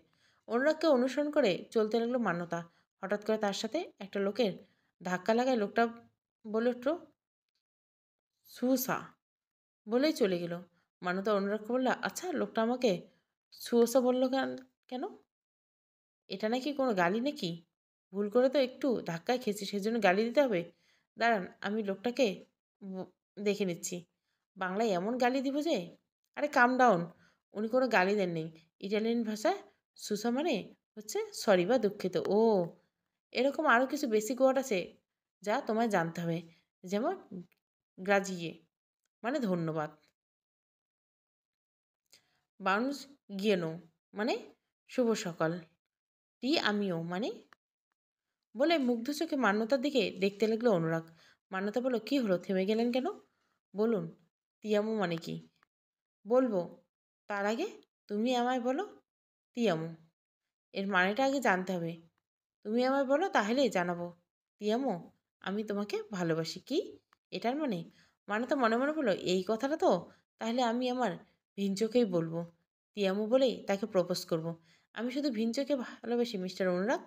অনুরাগকে অনুসরণ করে চলতে লাগলো মান্যতা। হঠাৎ করে তার সাথে একটা লোকের ধাক্কা লাগায়। লোকটা বলে উঠল, সুসা, বলেই চলে গেল। মান্যতা অনুরাগকে বলল, আচ্ছা, লোকটা আমাকে সুসা বললো কেন? এটা নাকি কোনো গালি নাকি? ভুল করে তো একটু ধাক্কায় খেয়েছি, সেজন্য গালি দিতে হবে? দাঁড়ান, আমি লোকটাকে ব- দেখে নিচ্ছি। বাংলায় এমন গালি দিব যে, আরে কাম ডাউন। উনি কোনো গালি দেননি। ইটালিয়ান ভাষায় সুসা মানে হচ্ছে সরি বা দুঃখিত। ও, এরকম আরও কিছু বেসিক ওয়ার্ড আছে যা তোমায় জানতে হবে। যেমন গ্রাজিয়ে মানে ধন্যবাদ, বাউন্স গিয়েনো মানে শুভ সকাল, টি আমিও মানে, বলে মুগ্ধ চোখে মান্যতার দিকে দেখতে লাগলো অনুরাগ। মান্যতা বলল, কি হলো, থেমে গেলেন কেন? বলুন, তিয়ামো মানে কি? বলবো, তার আগে তুমি আমায় বলো তিয়ামো এর মানেটা আগে জানতে হবে। তুমি আমায় বলো, তাহলেই জানাবো। তিয়ামো, আমি তোমাকে ভালোবাসি। কি এটার মানে? মান্যতা মনে মনে বলল, এই কথাটা তো তাহলে আমি আমার ভিঞ্চোকেই বলবো। তিয়ামো বলেই তাকে প্রপোজ করব। আমি শুধু ভিঞ্চোকে ভালোবাসি মিস্টার অনুরাগ।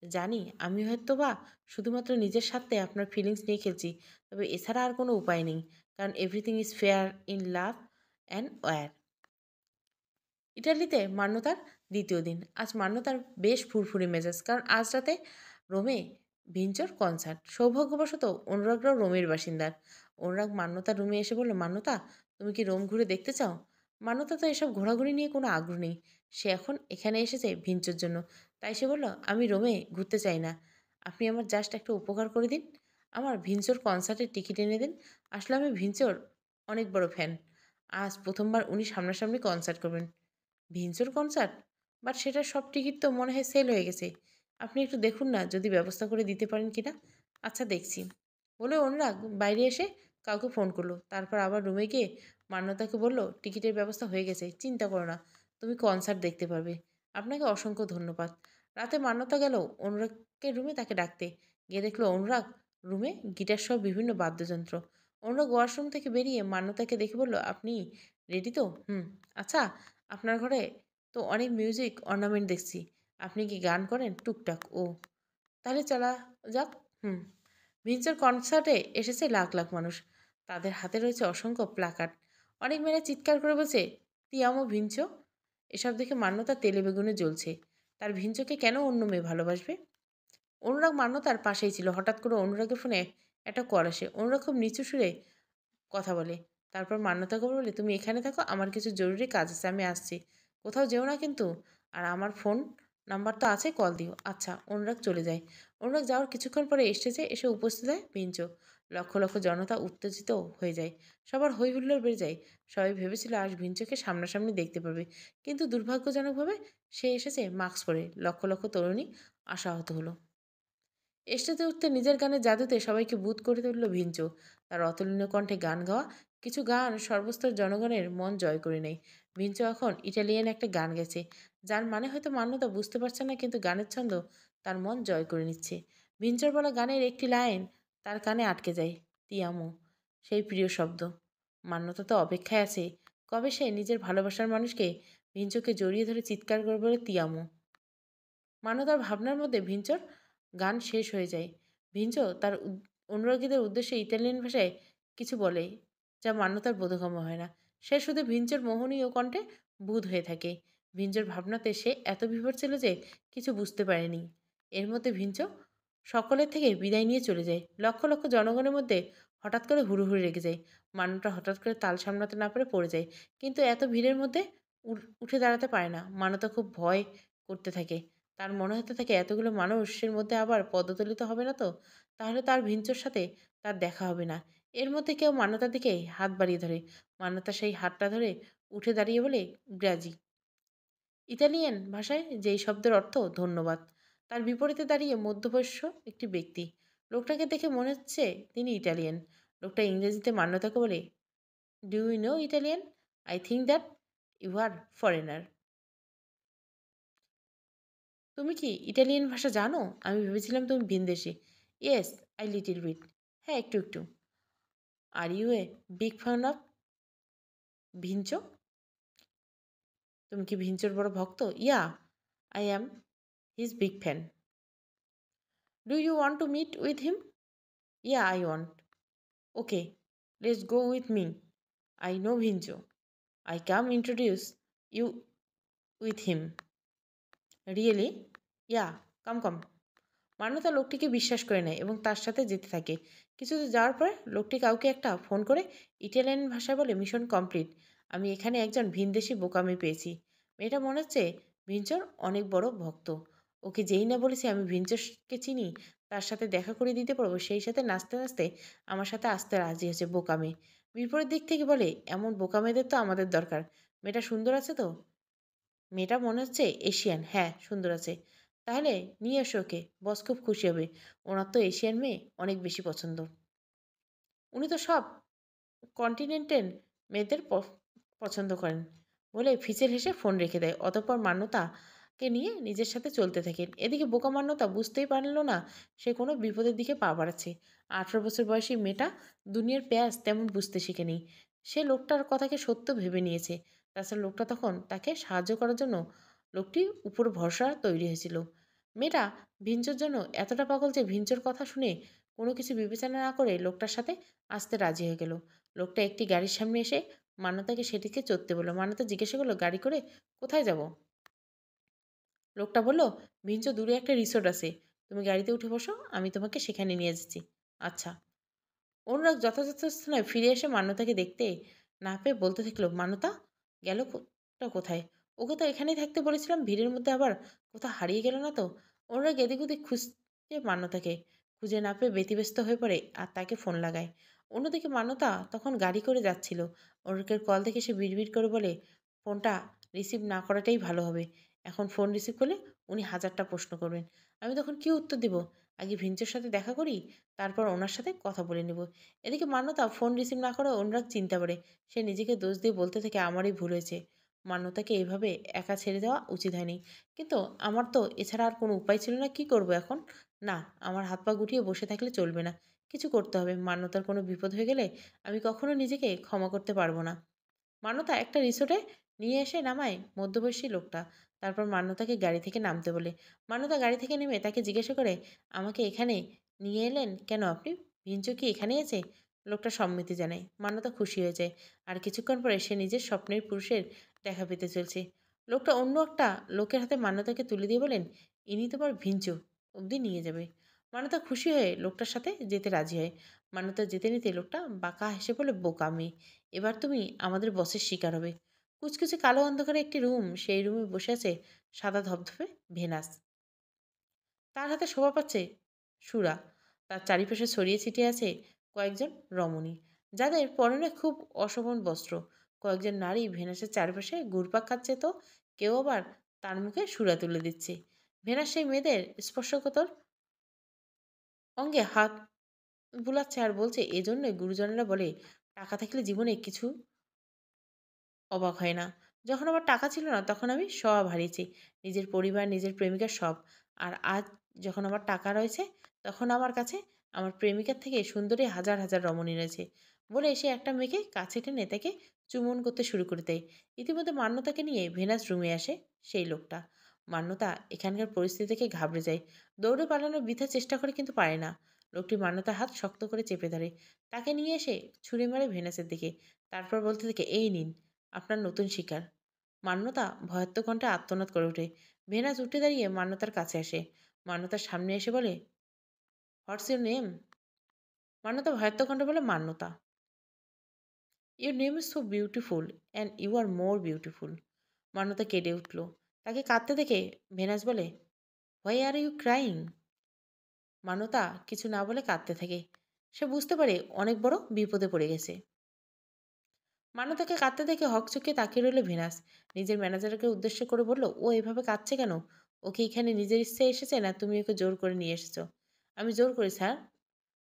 জানি আমি হয়তো বা শুধুমাত্র নিজের স্বার্থে আপনার ফিলিংস নিয়ে খেলছি, তবে এছাড়া আর কোনো উপায় নেই, কারণ everything is fair in love and war. ইটালিতে মান্যতার দ্বিতীয় দিন। আজ মান্যতার বেশ ফুরফুরে মেজাজ, কারণ আজ রাতে রোমে ভিঞ্চর কনসার্ট। সৌভাগ্যবশত অনুরাগরাও রোমের বাসিন্দার। অনুরাগ মান্যতার রুমে এসে বলল, মান্যতা, তুমি কি রোম ঘুরে দেখতে চাও? মান্যতা তো এসব ঘোরাঘুরি নিয়ে কোনো আগ্রহ নেই। সে এখন এখানে এসেছে ভিঞ্চর জন্য। তাই সে বলল, আমি রোমে ঘুরতে চাই না। আপনি আমার জাস্ট একটা উপকার করে দিন, আমার ভিঞ্চর কনসার্টের টিকিট এনে দিন। আসলে আমি ভিঞ্চর অনেক বড় ফ্যান। আজ প্রথমবার উনি সামনাসামনি কনসার্ট করবেন। ভিনসোর কনসার্ট? বাট সেটার সব টিকিট তো মনে হয় সেল হয়ে গেছে। আপনি একটু দেখুন না যদি ব্যবস্থা করে দিতে পারেন কিনা। আচ্ছা, দেখছি, বলে অনুরাগ বাইরে এসে কাউকে ফোন করলো। তারপর আবার রুমে গিয়ে মান্যতাকে বলল, টিকিটের ব্যবস্থা হয়ে গেছে, চিন্তা করো না, তুমি কনসার্ট দেখতে পারবে। আপনাকে অসংখ্য ধন্যবাদ। রাতে মান্যতা গেল অনুরাগের রুমে তাকে ডাকতে। গিয়ে দেখলো অনুরাগ রুমে গিটার সহ বিভিন্ন বাদ্যযন্ত্র। অনুরাগ ওয়াশরুম থেকে বেরিয়ে মান্যতাকে দেখে বলল, আপনি রেডি তো? হুম। আচ্ছা, আপনার ঘরে তো অনেক মিউজিক অর্নামেন্ট দেখছি। আপনি কি গান করেন? টুকটাক। ও, তাহলে চলা যাক। হুম। ভিঞ্চের কনসার্টে এসেছে লাখ লাখ মানুষ। তাদের হাতে রয়েছে অসংখ্য প্লাকার্ড। অনেক মেয়েরা চিৎকার করে বলছে, তিয়ামো ভিঞ্চো। এসব দেখে মান্যতা তেলে বেগুনে জ্বলছে। তার ভিঞ্চোকে কেন অন্য মেয়ে ভালোবাসবে? অনুরাগ মান্যতার পাশেই ছিল। হঠাৎ করে অনুরাগের ফোনে একটা কল আসে। অনুরাগ খুব নিচু সুরে কথা বলে। তারপর মান্যতাকে বলে, তুমি এখানে থাকো, আমার কিছু জরুরি কাজ আছে, আমি আসছি। কোথাও যেও না কিন্তু। আর আমার ফোন নাম্বার তো আছে, কল দিও। আচ্ছা। অনুরাগ চলে যায়। অনুরাগ যাওয়ার কিছুক্ষণ পরে স্টেজে এসে উপস্থিত হয় পিঞ্চো। লক্ষ লক্ষ জনতা উত্তেজিত হয়ে যায়। সবার হই হুল্লোড় বেড়ে যায়। সবাই ভেবেছিল আজ ভিঞ্চোকে সামনাসামনি দেখতে পারবে, কিন্তু দুর্ভাগ্যজনকভাবে সে এসেছে মাস্ক পরে। লক্ষ লক্ষ তরুণী আশাহত হলো। স্টেজে উঠতে নিজের গানের জাদুতে সবাইকে বুঁদ করে তুলল ভিঞ্চো। তার অতুলনীয় কণ্ঠে গান গাওয়া কিছু গান সর্বস্তর জনগণের মন জয় করে নেয়। ভিঞ্চো এখন ইটালিয়ান একটা গান গেছে, যার মানে হয়তো মান্যতা বুঝতে পারছে না, কিন্তু গানের ছন্দ তার মন জয় করে নিচ্ছে। ভিঞ্চোর বলা গানের একটি লাইন তার কানে আটকে যায়, তিয়ামো, সেই প্রিয় শব্দ। মান্যতা তো অপেক্ষায় আছে, কবে সে নিজের ভালোবাসার মানুষকে ভিঞ্চোকে জড়িয়ে ধরে চিৎকার করে বলে, তিয়ামো। মানবতার ভাবনার মধ্যে ভিঞ্চোর গান শেষ হয়ে যায়। ভিঞ্চো তার অনুরাগীদের উদ্দেশ্যে ইতালিয়ান ভাষায় কিছু বলে, যা মান্যতার বোধগম্য হয় না। সে শুধু ভিঞ্চোর মোহনীয় কণ্ঠে বুঁদ হয়ে থাকে। ভিঞ্চোর ভাবনাতে সে এত বিভোর ছিল যে কিছু বুঝতে পারেনি। এর মধ্যে ভিঞ্চো সকলের থেকে বিদায় নিয়ে চলে যায়। লক্ষ লক্ষ জনগণের মধ্যে হঠাৎ করে হুড়োহুড়ি রেগে যায়। মান্যতা হঠাৎ করে তাল সামলাতে না পেরে পড়ে যায়, কিন্তু এত ভিড়ের মধ্যে উঠে দাঁড়াতে পারে না। মান্যতা খুব ভয় করতে থাকে। তার মনে হতে থাকে এতগুলো মানুষের মধ্যে আবার পদদলিত হবে না তো? তাহলে তার ভিঞ্চোর সাথে তার দেখা হবে না। এর মধ্যে কেউ মান্যতার দিকে হাত বাড়িয়ে ধরে। মান্যতা সেই হাতটা ধরে উঠে দাঁড়িয়ে বলে, গ্রাজি, ইতালিয়ান ভাষায় যেই শব্দের অর্থ ধন্যবাদ। তার বিপরীতে দাঁড়িয়ে মধ্যবয়স্ক একটি ব্যক্তি। লোকটাকে দেখে মনে হচ্ছে তিনি ইটালিয়ান। লোকটা ইংরেজিতে মান্যতাকে বলে, do you know Italian? I think that you are foreigner. তুমি কি ইটালিয়ান ভাষা জানো? আমি ভেবেছিলাম তুমি ভিনদেশী। Yes, I little bit. হ্যাঁ, একটু একটু। Are you a big fan of Vinci? তুমি কি ভিঞ্চোর বড় ভক্ত? Yeah, I am his big fan. Do you want to meet with him? Yeah, I want. Okay, let's go with me. I know Vinci. I come introduce you with him. Really? ইয়া, কাম কাম। মান্যতা লোকটিকে বিশ্বাস করে নেয় এবং তার সাথে যেতে থাকে। কিছুদূর যাওয়ার পর লোকটি কাউকে একটা ফোন করে ইটালিয়ান ভাষায় বলে, মিশন কমপ্লিট। আমি এখানে একজন ভিনদেশি বোকামি পেয়েছি। মেয়েটা মনে হচ্ছে ভিঞ্চোর অনেক বড় ভক্ত। ওকে যেই না বলেছি আমি ভিঞ্চোকে চিনি, তার সাথে দেখা করে দিতে পারবো, সেই সাথে নাচতে নাচতে আমার সাথে আসতে রাজি হয়েছে বোকামে। বিপরীত দিক থেকে বলে, এমন বোকা মেয়েদের তো আমাদের দরকার। মেয়েটা সুন্দর আছে তো? মেয়েটা মনে হচ্ছে এশিয়ান। হ্যাঁ, সুন্দর আছে। তাহলে নিয়ে এসো ওকে, বস খুব খুশি হবে। ওনার তো এশিয়ান মেয়ে অনেক বেশি পছন্দ। উনি তো সব কন্টিনেন্টের মেয়েদের পছন্দ করেন, বলে ফিচেল হেসে ফোন রেখে দেয়। অতঃপর মান্যতাকে নিয়ে নিজের সাথে চলতে থাকেন। এদিকে বোকা মান্যতা বুঝতেই পারল না সে কোনো বিপদের দিকে পা বাড়াচ্ছে। 18 বছর বয়সী মেয়েটা দুনিয়ার প্যাঁচ তেমন বুঝতে শিখেনি। সে লোকটার কথাকে সত্য ভেবে নিয়েছে। তাছাড়া লোকটা তখন তাকে সাহায্য করার জন্য লোকটি উপর ভরসা তৈরি হয়েছিল। মেয়েটা ভিঞ্চোর জন্য এতটা পাগল যে ভিঞ্চোর কথা শুনে কোনো কিছু বিবেচনা না করে লোকটার সাথে আসতে রাজি হয়ে গেল। লোকটা একটি গাড়ির সামনে এসে মান্যতাকে সেটিকে চড়তে বলল। মান্যতা জিজ্ঞাসা করলো, গাড়ি করে কোথায় যাব? লোকটা বলল, ভিঞ্চো দূরে একটা রিসোর্ট আছে, তুমি গাড়িতে উঠে বসো, আমি তোমাকে সেখানে নিয়ে যাচ্ছি। আচ্ছা। অনুরাগ যথাযথ স্থানে ফিরে এসে মান্যতাকে দেখতে না পেয়ে বলতে থাকলো, মান্যতা গেল কোথায়? ওকে তো এখানেই থাকতে বলেছিলাম, ভিড়ের মধ্যে আবার কোথাও হারিয়ে গেল না তো? অনুরাগ এদিক ওদিক খুঁজতে মান্যতাকে খুঁজে না পেয়ে ব্যতিব্যস্ত হয়ে পড়ে আর তাকে ফোন লাগায়। অন্যদিকে মান্যতা তখন গাড়ি করে যাচ্ছিল। অনুরাগের কল দেখে সে বিড়বিড় করে বলে, ফোনটা রিসিভ না করাটাই ভালো হবে। এখন ফোন রিসিভ করলে উনি হাজারটা প্রশ্ন করবেন, আমি তখন কী উত্তর দিব? আগে ভিঞ্চোর সাথে দেখা করি, তারপর ওনার সাথে কথা বলে নেব। এদিকে মান্যতা ফোন রিসিভ না করে অনুরাগ চিন্তা করে। সে নিজেকে দোষ দিয়ে বলতে থাকে আমারই ভুল হয়েছে। মান্যতাকে এভাবে একা ছেড়ে দেওয়া উচিত হয়নি। কিন্তু আমার তো এছাড়া আর কোনো উপায় ছিল না। কি করব এখন? না, আমার হাত পা গুটিয়ে বসে থাকলে চলবে না। কিছু করতে হবে। মান্যতার কোনো বিপদ হয়ে গেলে আমি কখনো নিজেকে ক্ষমা করতে পারবো না। মান্যতা একটা রিসোর্টে নিয়ে এসে নামায় মধ্যবয়সী লোকটা। তারপর মান্যতাকে গাড়ি থেকে নামতে বলে। মান্যতা গাড়ি থেকে নেমে তাকে জিজ্ঞাসা করে, আমাকে এখানে নিয়ে এলেন কেন আপনি? ভিঞ্চু কি এখানে আছে? লোকটা সম্মতি জানায়। মান্যতা খুশি হয়ে যায়। আর কিছুক্ষণ পরে সে নিজের স্বপ্নের পুরুষের দেখা পেতে চলছে। লোকটা অন্য একটা লোকের হাতে মান্যতাকে তুলে দিয়ে বলেন, ইনি তোমার ভিঞ্চু অবধি নিয়ে যাবে। মান্যতা খুশি হয়ে লোকটার সাথে যেতে রাজি হয়। মান্যতা যেতে নিতে লোকটা বাঁকা হেসে বলে, বোকা মেয়ে, এবার তুমি আমাদের বসের শিকার হবে। কুচকুচে কালো অন্ধকারে একটি রুম, সেই রুমে বসে আছে সাদা ধবধবে ভেনাস। তার হাতে শোভা পাচ্ছে সুরা। তার চারিপাশে ছড়িয়ে ছিটিয়ে আছে কয়েকজন রমণী, যাদের পরনে খুব অশোভন বস্ত্র। কয়েকজন নারী ভেনাসের চারপাশে ঘুরপাক খাচ্ছে, তো কেউ আবার তার মুখে সুরা তুলে দিচ্ছে। ভেনাস সেই মেয়েদের স্পর্শকাতর অঙ্গে হাত বুলাচ্ছে আর বলছে, এজন্যই গুরুজনেরা বলে টাকা থাকলে জীবনে কিছু অবাক হয় না। যখন আমার টাকা ছিল না তখন আমি সব হারিয়েছি। নিজের পরিবার, নিজের প্রেমিকা সব। আর আজ যখন আমার টাকা রয়েছে তখন আমার কাছে আমার প্রেমিকার থেকে সুন্দরী হাজার হাজার রমণী রয়েছে। বলে সে একটা মেয়েকে কাছে টেনে তাকে চুম্বন করতে শুরু করে দেয়। ইতিমধ্যে মান্যতাকে নিয়ে ভেনাস রুমে আসে সেই লোকটা। মান্যতা এখানকার পরিস্থিতি থেকে ঘাবড়ে যায়। দৌড়ে পালানোর বৃথা চেষ্টা করে কিন্তু পারে না। লোকটি মান্যতার হাত শক্ত করে চেপে ধরে। তাকে নিয়ে এসে ছুঁড়ে মারে ভেনাসের দিকে। তারপর বলতে থাকে, এই নিন আপনার নতুন শিকার। মান্যতা ভয়াত্ম কণ্ঠে আর্তনাদ করে ওঠে। ভেনাস উঠে দাঁড়িয়ে মান্যতার কাছে আসে। মান্যতার সামনে এসে বলে, হোয়াটস ইউর নেম? মান্যতা ভয়াত্ম কণ্ঠে বলে, Manyata. Your name is so beautiful and you are more beautiful. Manyata কেঁদে উঠল। তাকে কাঁদতে দেখে ভেনাস বলে, হোয়াই আর ইউ ক্রাইং? মান্যতা কিছু না বলে কাঁদতে থাকে। সে বুঝতে পারে অনেক বড় বিপদে পড়ে গেছে। মান্যতাকে কাঁদতে দেখে হকচকিয়ে তাকিয়ে রইল ভেনাস। নিজের ম্যানেজারকে উদ্দেশ্য করে বলল, ও এভাবে কাঁদছে কেন? ও কি এখানে নিজের ইচ্ছায় এসেছে, না তুমি ওকে জোর করে নিয়ে এসেছো? আমি জোর করি স্যার।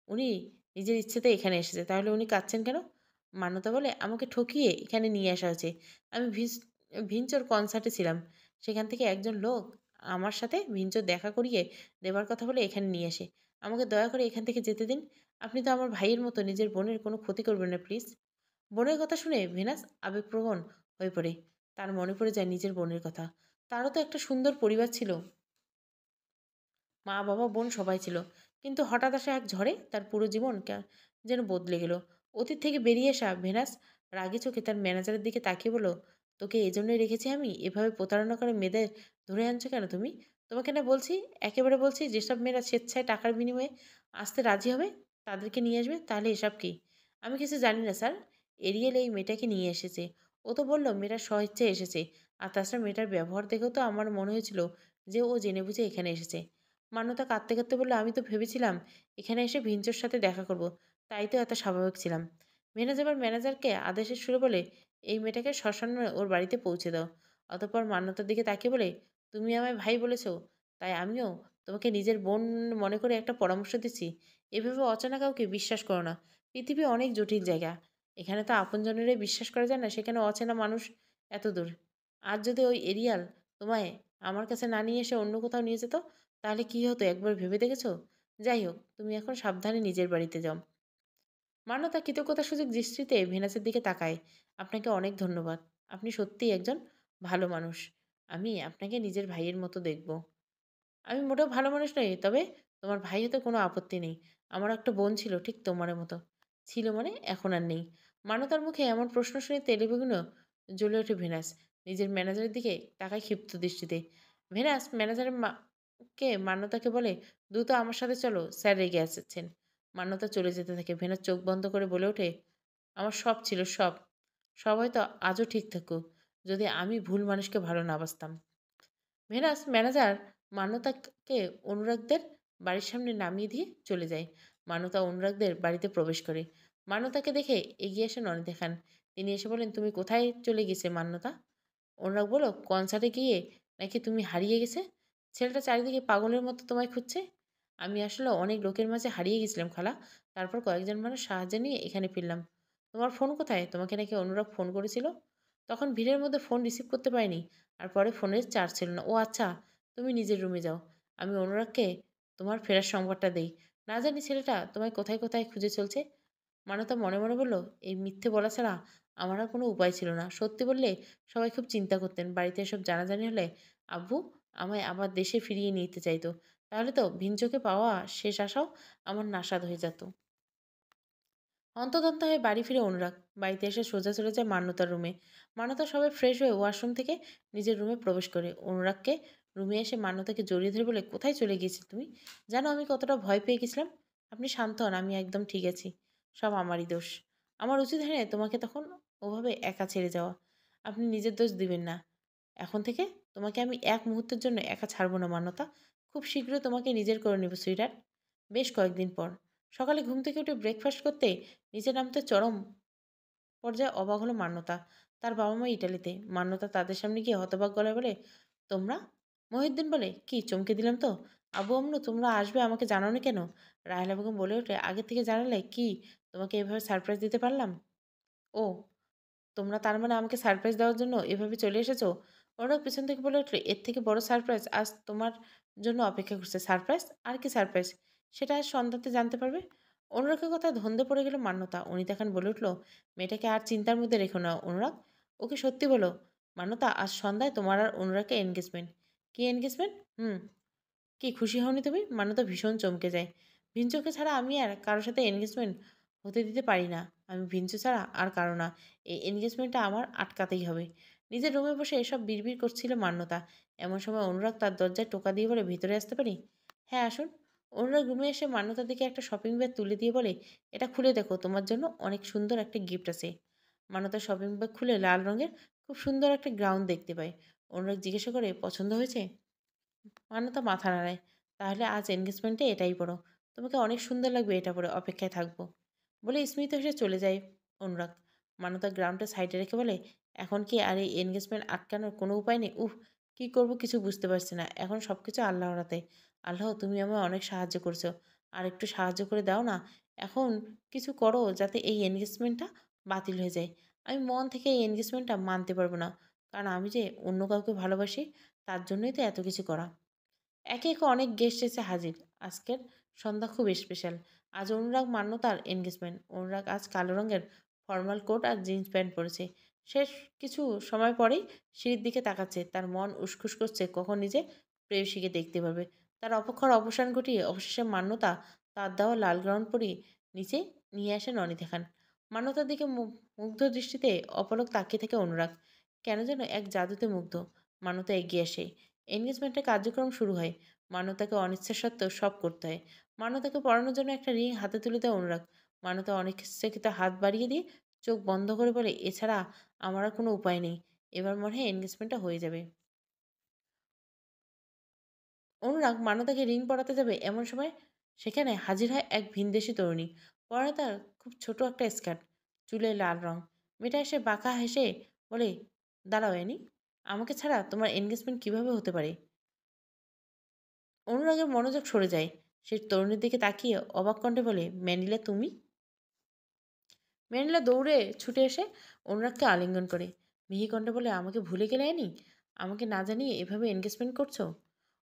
উনি নিজের ইচ্ছেতে এখানে এসেছে, তাহলে উনি কাঁদছেন কেন? মান্যতা বলে, আমাকে ঠকিয়ে এখানে নিয়ে আসা হয়েছে। আমি ভিঞ্চোর কনসার্টে ছিলাম। সেখান থেকে একজন লোক আমার সাথে ভিঞ্চোর দেখা করিয়ে দেবার কথা বলে এখানে নিয়ে আসে। আমাকে দয়া করে এখান থেকে যেতে দিন। আপনি তো আমার ভাইয়ের মতো, নিজের বোনের কোনো ক্ষতি করবেন না প্লিজ। বোনের কথা শুনে ভেনাস আবেগপ্রবণ হয়ে পড়ে। তার মনে পড়ে যায় নিজের বোনের কথা। তারও তো একটা সুন্দর পরিবার ছিল, মা বাবা বোন সবাই ছিল। কিন্তু হঠাৎ আসা এক ঝড়ে তার পুরো জীবন যেন বদলে গেল। অতীত থেকে বেরিয়ে আসা ভেনাস রাগী চোখে তার ম্যানেজারের দিকে তাকিয়ে বলল, তোকে এজন্যই রেখেছি আমি? এভাবে প্রতারণা করে মেয়েদের ধরে আনছো কেন তুমি? তোমাকে না বলছি, একেবারে বলছি, যেসব মেয়েরা স্বেচ্ছায় টাকার বিনিময়ে আসতে রাজি হবে তাদেরকে নিয়ে আসবে, তাহলে এসব কি? আমি কিছু জানি না স্যার। এরিয়েল এই মেয়েটাকে নিয়ে এসেছে। ও তো বললো মেয়েটা স্বইচ্ছায় এসেছে। আর তাছাড়া মেয়েটার ব্যবহার দেখেও তো আমার মনে হয়েছিল যে ও জেনে বুঝে এখানে এসেছে। মান্যতা কাঁদতে কাঁদতে বলল, আমি তো ভেবেছিলাম এখানে এসে ভিঞ্চোর সাথে দেখা করব, তাই তো এত স্বাভাবিক ছিলাম। ভেনাস এবার ম্যানেজারকে আদেশের সুরে বলে, এই মেয়েটাকে শ্মশানে ওর বাড়িতে পৌঁছে দাও। অতঃপর মান্যতার দিকে তাকিয়ে বলে, তুমি আমায় ভাই বলেছ, তাই আমিও তোমাকে নিজের বোন মনে করে একটা পরামর্শ দিচ্ছি। এভাবে অচেনা কাউকে বিশ্বাস করো না। পৃথিবী অনেক জটিল জায়গা। এখানে তো আপনজনেরাই বিশ্বাস করা যায় না, সেখানে অচেনা মানুষ এত দূর। আর যদি ওই এরিয়াল তোমায় আমার কাছে না নিয়ে এসে অন্য কোথাও নিয়ে যেত, তাহলে কি হতো একবার ভেবে দেখেছো? যাই হোক, তুমি এখন সাবধানে নিজের বাড়িতে যাও। মান্যতা কৃতজ্ঞতা সূচক দৃষ্টিতে ভেনাসের দিকে তাকায়। আপনাকে অনেক ধন্যবাদ। আপনি সত্যিই একজন ভালো মানুষ। আমি আপনাকে নিজের ভাইয়ের মতো দেখব। আমি মোটেও ভালো মানুষ নই, তবে তোমার ভাই হতে কোনো আপত্তি নেই। আমার একটা বোন ছিল ঠিক তোমার মতো। ছিল মানে এখন আর নেই। মান্যতার মুখে এমন প্রশ্ন শুনে তেলেবেগুনো জ্বলে ওঠে ভেনাস। নিজের ম্যানেজারের দিকে তাকায় ক্ষিপ্ত দৃষ্টিতে। ভেনাস ম্যানেজারের কে মান্যতাকে বলে, দ্রুত আমার সাথে চলো, স্যার রেগে আছেন। মান্যতা চলে যেতে থাকে। ভেনাস চোখ বন্ধ করে বলে ওঠে, আমার সব ছিল সব। সব হয়তো আজও ঠিক থাকুক, যদি আমি ভুল মানুষকে ভালো না বাসতাম। ভেনাস ম্যানেজার মান্যতাকে অনুরাগদের বাড়ির সামনে নামিয়ে দিয়ে চলে যায়। মান্যতা অনুরাগদের বাড়িতে প্রবেশ করে। মান্যতাকে দেখে এগিয়ে আসেন অনিতা খান। তিনি এসে বলেন, তুমি কোথায় চলে গেছে মান্যতা? অনুরাগ বলল, কনসার্টে গিয়ে নাকি তুমি হারিয়ে গেছে। ছেলেটা চারিদিকে পাগলের মতো তোমায় খুঁজছে। আমি আসলে অনেক লোকের মাঝে হারিয়ে গেছিলাম খালা। তারপর কয়েকজন মানুষ সাহায্য নিয়ে এখানে ফিরলাম। তোমার ফোন কোথায়? তোমাকে নাকি অনুরাগ ফোন করেছিল? তখন ভিড়ের মধ্যে ফোন রিসিভ করতে পারিনি। আর পরে ফোনের চার্জ ছিল না। ও আচ্ছা, তুমি নিজের রুমে যাও। আমি অনুরাগকে তোমার ফেরার সংবাদটা দেই। না জানি ছেলেটা তোমায় কোথায়, কোথায় খুঁজে চলছে। মানতা মনে, মনে বলল, এই মিথ্যে বলা ছাড়া আমার আর কোনো উপায় ছিল না। সত্যি বললে সবাই খুব চিন্তা করতেন। বাড়িতে এসব জানাজানি হলে আব্বু আমায় আবার দেশে ফিরিয়ে নিতে চাইতো। তাহলে তো ভিন চোখে পাওয়া শেষ আশাও আমার নাসাদ হয়ে যেত। হন্তদন্ত হয়ে বাড়ি ফিরে অনুরাগ বাড়িতে এসে সোজা চলে যায় মান্যতার রুমে। মান্যতা সবে ফ্রেশ হয়ে ওয়াশরুম থেকে নিজের রুমে প্রবেশ করে অনুরাগকে রুমে এসে মান্যতাকে জড়িয়ে ধরে বলে, কোথায় চলে গিয়েছিলে তুমি? জানো আমি কতটা ভয় পেয়ে গেছিলাম। আপনি শান্ত হন, আমি একদম ঠিক আছি। সব আমারই দোষ। আমার উচিত হয় না তোমাকে তখন ওভাবে একা ছেড়ে যাওয়া। আপনি নিজের দোষ দিবেন না। এখন থেকে তোমাকে আমি এক মুহূর্তের জন্য একা ছাড়বো না মান্যতা। খুব শীঘ্রই তোমাকে নিজের করে নেব সুইটার। বেশ কয়েকদিন পর সকালে ঘুম থেকে উঠে ব্রেকফাস্ট করতে নিচে নামতে চরম পর্যায়ে অবাক হলো মান্যতা। তার বাবা মা ইটালিতে। মান্যতা তাদের সামনে গিয়ে হতবাক গলায় বলে, তোমরা? মহিউদ্দিন বলে, কি চমকে দিলাম তো? আবু আম্মু তোমরা আসবে আমাকে জানাওনি কেন? রাহেলা বেগম বলে ওঠে, আগে থেকে জানালে কি তোমাকে এভাবে সারপ্রাইজ দিতে পারলাম? ও, তোমরা তার মানে আমাকে সারপ্রাইজ দেওয়ার জন্য এভাবে চলে এসেছো? ওরা পেছন থেকে বলে উঠল, এর থেকে বড় সারপ্রাইজ আজ তোমার জন্য অপেক্ষা করছে। সারপ্রাইজ? আর কি সারপ্রাইজ? সেটা আজ সন্ধ্যাতে জানতে পারবে। অনুরাগের কথা ধন্দে পড়ে গেল মান্যতা। অনিতা খান বলে উঠল, মেয়েটাকে আর চিন্তার মধ্যে রেখো না অনুরাগ। ওকে সত্যি বলো। মান্যতা, আজ সন্ধ্যায় তোমার আর অনুরাগকে এনগেজমেন্ট। কি এনগেজমেন্ট? হুম। কি খুশি হওনি তুমি? মান্যতা ভীষণ চমকে যায়। ভিঞ্চুকে ছাড়া আমি আর কারোর সাথে এনগেজমেন্ট হতে দিতে পারি না। আমি ভিঞ্চু ছাড়া আর কারো না। এই এনগেজমেন্টটা আমার আটকাতেই হবে। নিজের রুমে বসে এসব বিড়বিড় করছিল মান্যতা। এমন সময় অনুরাগ তার দরজায় টোকা দিয়ে বলে, ভিতরে আসতে পারি? হ্যাঁ আসুন। অনুরাগ রুমে এসে মান্যতার দিকে একটা শপিং ব্যাগ তুলে দিয়ে বলে, এটা খুলে দেখো, তোমার জন্য অনেক সুন্দর একটা গিফট আছে। মান্যতা শপিং ব্যাগ খুলে লাল রঙের খুব সুন্দর একটা গ্রাউন্ড দেখতে পায়। অনুরাগ জিজ্ঞাসা করে, পছন্দ হয়েছে? মান্যতা মাথা নাড়ায়। তাহলে আজ এনগেজমেন্টে এটাই পরো। তোমাকে অনেক সুন্দর লাগবে এটা পরে, অপেক্ষায় থাকবো। বলে স্মিত হেসে চলে যায় অনুরাগ। মান্যতা গ্রাউন্ডটা সাইডে রেখে বলে, এখন কি আর এই এনগেজমেন্ট আটকানোর কোনো উপায় নেই? উফ, কি করব কিছু বুঝতে পারছি না। এখন সব কিছু আল্লাহর হাতে। আল্লাহ, তুমি আমায় অনেক সাহায্য করছো। আর একটু সাহায্য করে দাও না। এখন কিছু করো যাতে এই এনগেজমেন্টটা বাতিল হয়ে যায়। আমি মন থেকে এই এনগেজমেন্টটা মানতে পারবো না। কারণ আমি যে অন্য কাউকে ভালোবাসি, তার জন্যই তো এত কিছু করা। একে একে অনেক গেস্ট এসে হাজির। আজকের সন্ধ্যা খুব স্পেশাল। আজ অনুরাগ মান্যতার এনগেজমেন্ট। অনুরাগ আজ কালো রঙের ফর্মাল কোট আর জিন্স প্যান্ট পরেছে। সে কিছু সময় পরেই সিঁড়ির দিকে তাকাচ্ছে। তার মন উসখুস করছে কখন নিজে প্রেয়সীকে দেখতে পারবে। তার অপেক্ষার অবসান ঘটিয়ে অবশেষে মান্যতা তার দেওয়া লাল গ্রাউন্ড পরিয়ে নিচে নিয়ে আসেন অনিতা খান। মান্যতার দিকে মুগ্ধ দৃষ্টিতে অপলক তাকিয়ে থাকে অনুরাগ। কেন যেন এক জাদুতে মুগ্ধ। মান্যতা এগিয়ে আসে। এনগেজমেন্টের কার্যক্রম শুরু হয়। মান্যতাকে অনিচ্ছা সত্ত্বেও সব করতে হয়। মান্যতাকে পরানোর জন্য একটা রিং হাতে তুলে দেয় অনুরাগ। মান্যতা অনিচ্ছাকৃত হাত বাড়িয়ে দিয়ে চোখ বন্ধ করে বলে, এছাড়া আমার আর কোনো উপায় নেই। এবার মনে হয় এনগেজমেন্টটা হয়ে যাবে। অনুরাগ মান্যতাকে রিং পরাতে যাবে এমন সময় সেখানে হাজির হয় এক ভিনদেশি তরুণী। পরনে তার খুব ছোট একটা স্কার্ট, চুলে লাল রং। মেয়েটা এসে বাঁকা হেসে বলে, দাঁড়াও অ্যানি, আমাকে ছাড়া তোমার এনগেজমেন্ট কিভাবে হতে পারে? অনুরাগের মনোযোগ সরে যায়। সে তরুণীর দিকে তাকিয়ে অবাক কণ্ঠে বলে, ম্যানিলা তুমি? ম্যানিলা দৌড়ে ছুটে এসে অনুরাগকে আলিঙ্গন করে মিহি কণ্ঠে বলে, আমাকে ভুলে গেলে অ্যানি? আমাকে না জানিয়ে এভাবে এনগেজমেন্ট করছো?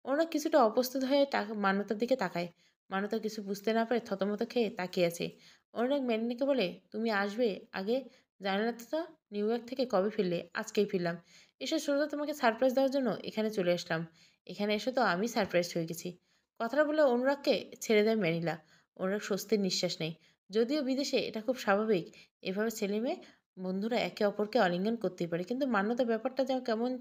অনুরাগ কিছুটা অপ্রস্তুত হয়ে মান্যতার দিকে তাকায়। মান্যতা কিছু বুঝতে না পারে থতমত খেয়ে তাকিয়ে আছে। অনুরাগ ম্যানিলাকে বলে, তুমি আসবে আগে জানে না তো? নিউ ইয়র্ক থেকে কবে ফিরলে? আজকেই ফিরলাম। এসে সোজা তোমাকে সারপ্রাইজ দেওয়ার জন্য এখানে চলে আসলাম। এখানে এসে তো আমি সারপ্রাইজ হয়ে গেছি। কথাটা বলে অনুরাগকে ছেড়ে দেয় ম্যানিলা। অনুরাগ স্বস্তির নিঃশ্বাস নেয়। যদিও বিদেশে এটা খুব স্বাভাবিক, এভাবে ছেলে-মেয়ে বন্ধুরা একে অপরকে আলিঙ্গন করতেই পারে। কিন্তু মান্যতা ব্যাপারটা যেন কেমন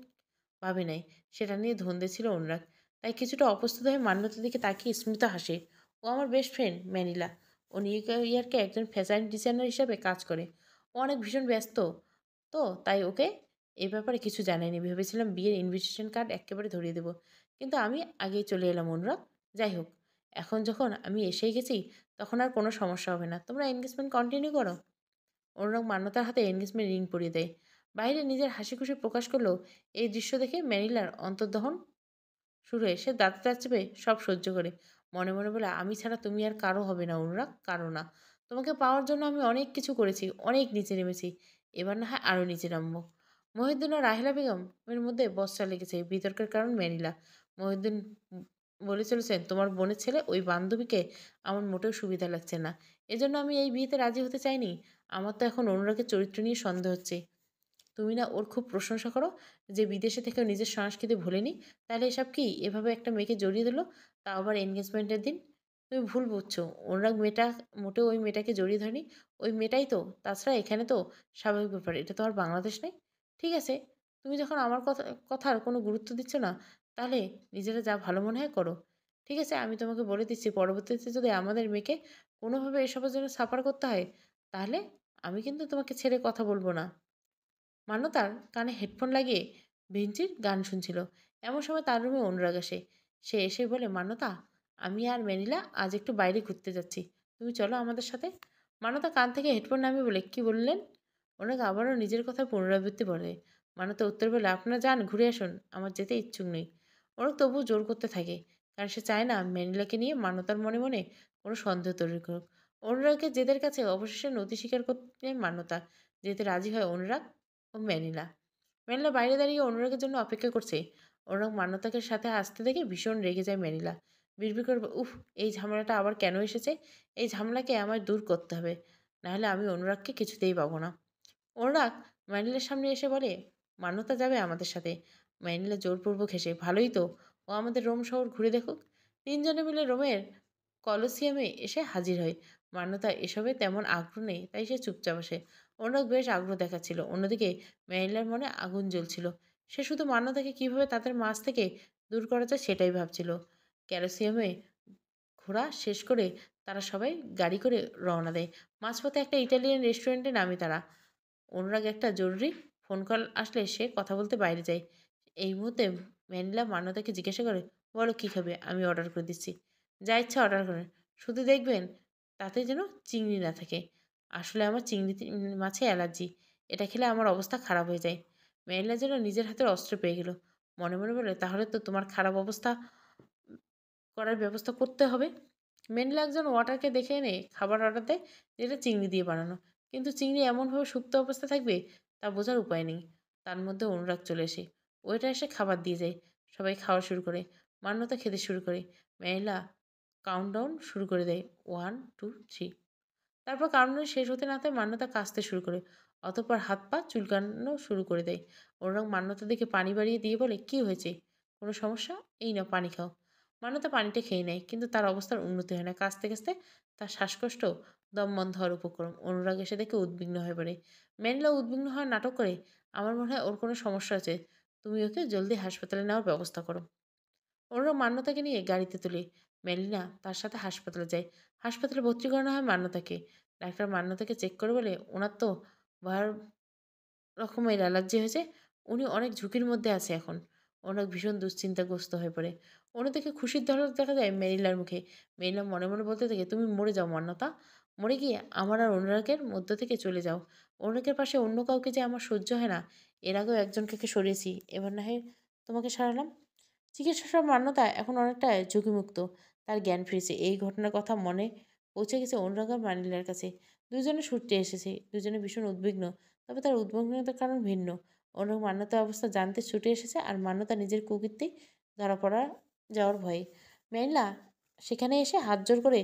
ভাবে নাই, সেটা নিয়ে ধন্দে ছিল অনুরাগ। তাই কিছুটা অপ্রস্তুত হয়ে মান্যতার দিকে তাকিয়ে স্মিত হাসে। ও আমার বেস্ট ফ্রেন্ড ম্যানিলা। ও নিউ ইয়র্কে একজন ফ্যাশন ডিজাইনার হিসেবে কাজ করে। ও অনেক ভীষণ ব্যস্ত। তো তাই ওকে এই ব্যাপারে কিছু জানাইনি। ভেবেছিলাম বিয়ের ইনভিটেশন কার্ড এক্কেবারে ধরিয়ে দেবো। কিন্তু আমি আগেই চলে এলাম অনুরাগ। যাই হোক, এখন যখন আমি এসেই গেছি, তখন আর কোনো সমস্যা হবে না। তোমরা এনগেজমেন্ট কন্টিনিউ করো। অনুরাগ মান্যতার হাতে এনগেজমেন্ট রিং পরিয়ে দেয়। বাইরে নিজের হাসি খুশি প্রকাশ করলেও এই দৃশ্য দেখে ম্যানিলার অন্তর্দহন শুরু হয়ে সে দাঁতে দাঁত চেপে সব সহ্য করে। মনে মনে বলে, আমি ছাড়া তুমি আর কারো হবে না অনুরাগ, কারো না। তোমাকে পাওয়ার জন্য আমি অনেক কিছু করেছি, অনেক নিচে নেমেছি। এবার না হয় আরও নিচে নামবো। মহিউদ্দিন ও রাহেলা বেগম এর মধ্যে বচসা লেগেছে। বিতর্কের কারণ ম্যানিলা। মহিউদ্দিন বলে চলেছেন, তোমার বোনের ছেলে ওই বান্ধবীকে আমার মোটেও সুবিধা লাগছে না। এজন্য আমি এই বিয়েতে রাজি হতে চাইনি। আমার তো এখন অনুরাগের চরিত্র নিয়ে সন্দেহ হচ্ছে। তুমি না ওর খুব প্রশংসা করো যে বিদেশে থেকেও নিজের সংস্কৃতি ভোলেনি। তাহলে এসব কি, এভাবে একটা মেয়েকে জড়িয়ে দিল, তাও আবার এনগেজমেন্টের দিন? তুমি ভুল বুঝছো। অনুরাগ মেয়েটা মোটেও ওই মেয়েটাকে জড়িয়ে ধরেনি। ওই মেয়েটাই তো। তাছাড়া এখানে তো স্বাভাবিক ব্যাপার, এটা তো আর বাংলাদেশ নয়। ঠিক আছে, তুমি যখন আমার কথার কোনো গুরুত্ব দিচ্ছ না, তাহলে নিজেরা যা ভালো মনে হয় করো। ঠিক আছে, আমি তোমাকে বলে দিচ্ছি, পরবর্তীতে যদি আমাদের মেয়েকে কোনোভাবে এসবের জন্য সাফার করতে হয়, তাহলে আমি কিন্তু তোমাকে ছেড়ে কথা বলবো না। মান্যতার কানে হেডফোন লাগিয়ে ভিঞ্চির গান শুনছিল। এমন সময় তার রুমে অনুরাগ আসে। সে এসে বলে, মান্যতা, আমি আর ম্যানিলা আজ একটু বাইরে ঘুরতে যাচ্ছি, তুমি চলো আমাদের সাথে। মান্যতা কান থেকে হেডফোন নামিয়ে বলে, কি বললেন? অনুরাগ আবারও নিজের কথা পুনরাবৃত্তি বলে। মান্যতা উত্তর বলে, আপনারা যান, ঘুরে আসুন, আমার যেতে ইচ্ছুক নেই। অনুরাগ তবুও জোর করতে থাকে, কারণ সে চায় না ম্যানিলাকে নিয়ে মান্যতার মনে মনে কোনো সন্দেহ তৈরি করুক। অনুরাগের জেদের কাছে অবশেষে নতি স্বীকার করতে মান্যতা যেতে রাজি হয় অনুরাগ ও ম্যানিলা। ম্যানিলা বাইরে দাঁড়িয়ে অনুরাগের জন্য অপেক্ষা করছে। অনুরাগ মান্যতাকে সাথে আসতে দেখে ভীষণ রেগে যায় ম্যানিলা। বিড়বিড় করে, উফ, এই ঝামেলাটা আবার কেন এসেছে? এই ঝামেলাকে আমায় দূর করতে হবে, নাহলে আমি অনুরাগকে কিছুতেই পাবো না। অনুরাগ ম্যানিলার সামনে এসে বলে, মান্যতা যাবে আমাদের সাথে। ম্যানিলা জোরপূর্বক হেসে, ভালোই তো, ও আমাদের রোম শহর ঘুরে দেখুক। তিনজনে মিলে রোমের কলোসিয়ামে এসে হাজির হয়। মান্যতা এসবে তেমন আগ্রহ নেই, তাই সে চুপচাপ আসে। অনুরাগ বেশ আগ্রহ দেখাচ্ছিল। অন্যদিকে ম্যানিলার মনে আগুন জ্বলছিল। সে শুধু মান্যতাকে কিভাবে তাদের মাঝ থেকে দূর করা যায় সেটাই ভাবছিল। ক্যালোসিয়ামে ঘোরা শেষ করে তারা সবাই গাড়ি করে রওনা দেয়। মাঝপথে একটা ইটালিয়ান রেস্টুরেন্টে নামে তারা। অনুরাগ একটা জরুরি ফোন কল আসলে সে কথা বলতে বাইরে যায়। এই মুহূর্তে ম্যানিলা মান্যতাকে জিজ্ঞাসা করে, বলো কী খাবে, আমি অর্ডার করে দিচ্ছি। যা ইচ্ছা অর্ডার করেন, শুধু দেখবেন তাতে যেন চিংড়ি না থাকে। আসলে আমার চিংড়ি মাছে অ্যালার্জি, এটা খেলে আমার অবস্থা খারাপ হয়ে যায়। ম্যানিলা যেন নিজের হাতের অস্ত্র পেয়ে গেল। মনে মনে বলে, তাহলে তো তোমার খারাপ অবস্থা করার ব্যবস্থা করতে হবে। মেনলি একজন ওয়াটারকে দেখে এনে খাবার অর্ডার দেয়, যেটা চিংড়ি দিয়ে বানানো। কিন্তু চিংড়ি এমনভাবে সুপ্ত অবস্থা থাকবে তা বোঝার উপায় নেই। তার মধ্যে অনুরাগ চলে আসে। ওয়েটার এসে খাবার দিয়ে যায়। সবাই খাওয়া শুরু করে। মান্যতা খেতে শুরু করে। মেয়েলা কাউন্টডাউন শুরু করে দেয়, 1 2 3। তারপর কাউন্টডাউন শেষ হতে না হতে মান্যতা কাশতে শুরু করে। অতঃপর হাত পা চুলকানো শুরু করে দেয়। অনুরাগ মান্যতা দেখে পানি বাড়িয়ে দিয়ে বলে, কি হয়েছে, কোনো সমস্যা? এই নাও পানি খাও। মান্যতা পানিটা খেয়ে নেয়, কিন্তু তার অবস্থার উন্নতি হয় না। কাশতে কাশতে তার শ্বাসকষ্ট, দম বন্ধ হওয়ার উপক্রম। অনুরাগ এসে দেখে উদ্বিগ্ন হয়ে পড়ে। ম্যানিলা উদ্বিগ্ন হওয়ার নাটক করে, আমার মনে হয় ওর কোনো সমস্যা আছে, তুমি ওকে জলদি হাসপাতালে নেওয়ার ব্যবস্থা করো। অনুরাগ মান্যতাকে নিয়ে গাড়িতে তুলে মেলিনা তার সাথে হাসপাতালে যায়। হাসপাতালে ভর্তি করানো হয় মান্যতাকে। ডাক্তার মান্যতাকে চেক করে বলে, ওনার তো ভয়ার রকমের অ্যালার্জি হয়েছে, উনি অনেক ঝুঁকির মধ্যে আছে এখন। অনেক ভীষণ দুশ্চিন্তাগ্রস্ত হয়ে পড়ে। অন্যদিকে খুশির ঝলক দেখা যায় মেরিলার মুখে। মেরিলা মনে মনে বলতে থাকে, তুমি মরে যাও মান্যতা, মরে গিয়ে আমার আর অনুরাগের মধ্য থেকে চলে যাও। অনুরাগের পাশে অন্য কাউকে যে আমার সহ্য হয় না। এর আগেও একজনকে সরিয়েছি, এবার না হয় তোমাকে সারালাম। চিকিৎসা সব মান্যতা এখন অনেকটা ঝুঁকিমুক্ত। তার জ্ঞান ফিরেছে। এই ঘটনার কথা মনে পৌঁছে গেছে অনুরাগ আর মানিলার কাছে। দুজনে ছুটতে এসেছে। দুজনে ভীষণ উদ্বিগ্ন। তবে তার উদ্বিগ্নতার কারণ ভিন্ন। অনুরাগ মান্যতার অবস্থা জানতে ছুটে এসেছে, আর মান্যতা নিজের কুকীর্তি ধরা পড়া যাওয়ার ভয়ে। মেরিলা সেখানে এসে হাত জোর করে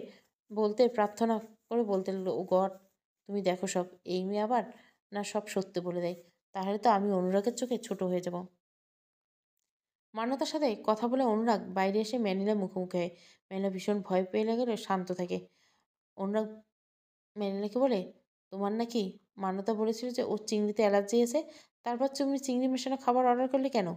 প্রার্থনা করে বলতে লাগলো, ও গড, তুমি দেখো সব, এই মেয়ে আবার না সব সত্যি বলে দেয়, তাহলে তো আমি অনুরাগের চোখে ছোট হয়ে যাব। মান্যতার সাথে কথা বলে অনুরাগ বাইরে এসে ম্যানিলার মুখোমুখি হয়। ম্যানিলা ভীষণ ভয় পেয়ে লাগলেও শান্ত থাকে। অনুরাগ ম্যানিলাকে বলে, তোমার নাকি মান্যতা বলেছিল যে ওর চিংড়িতে অ্যালার্জি আছে, তারপর তুমি চিংড়ি মেশানো খাবার অর্ডার করলে কেন?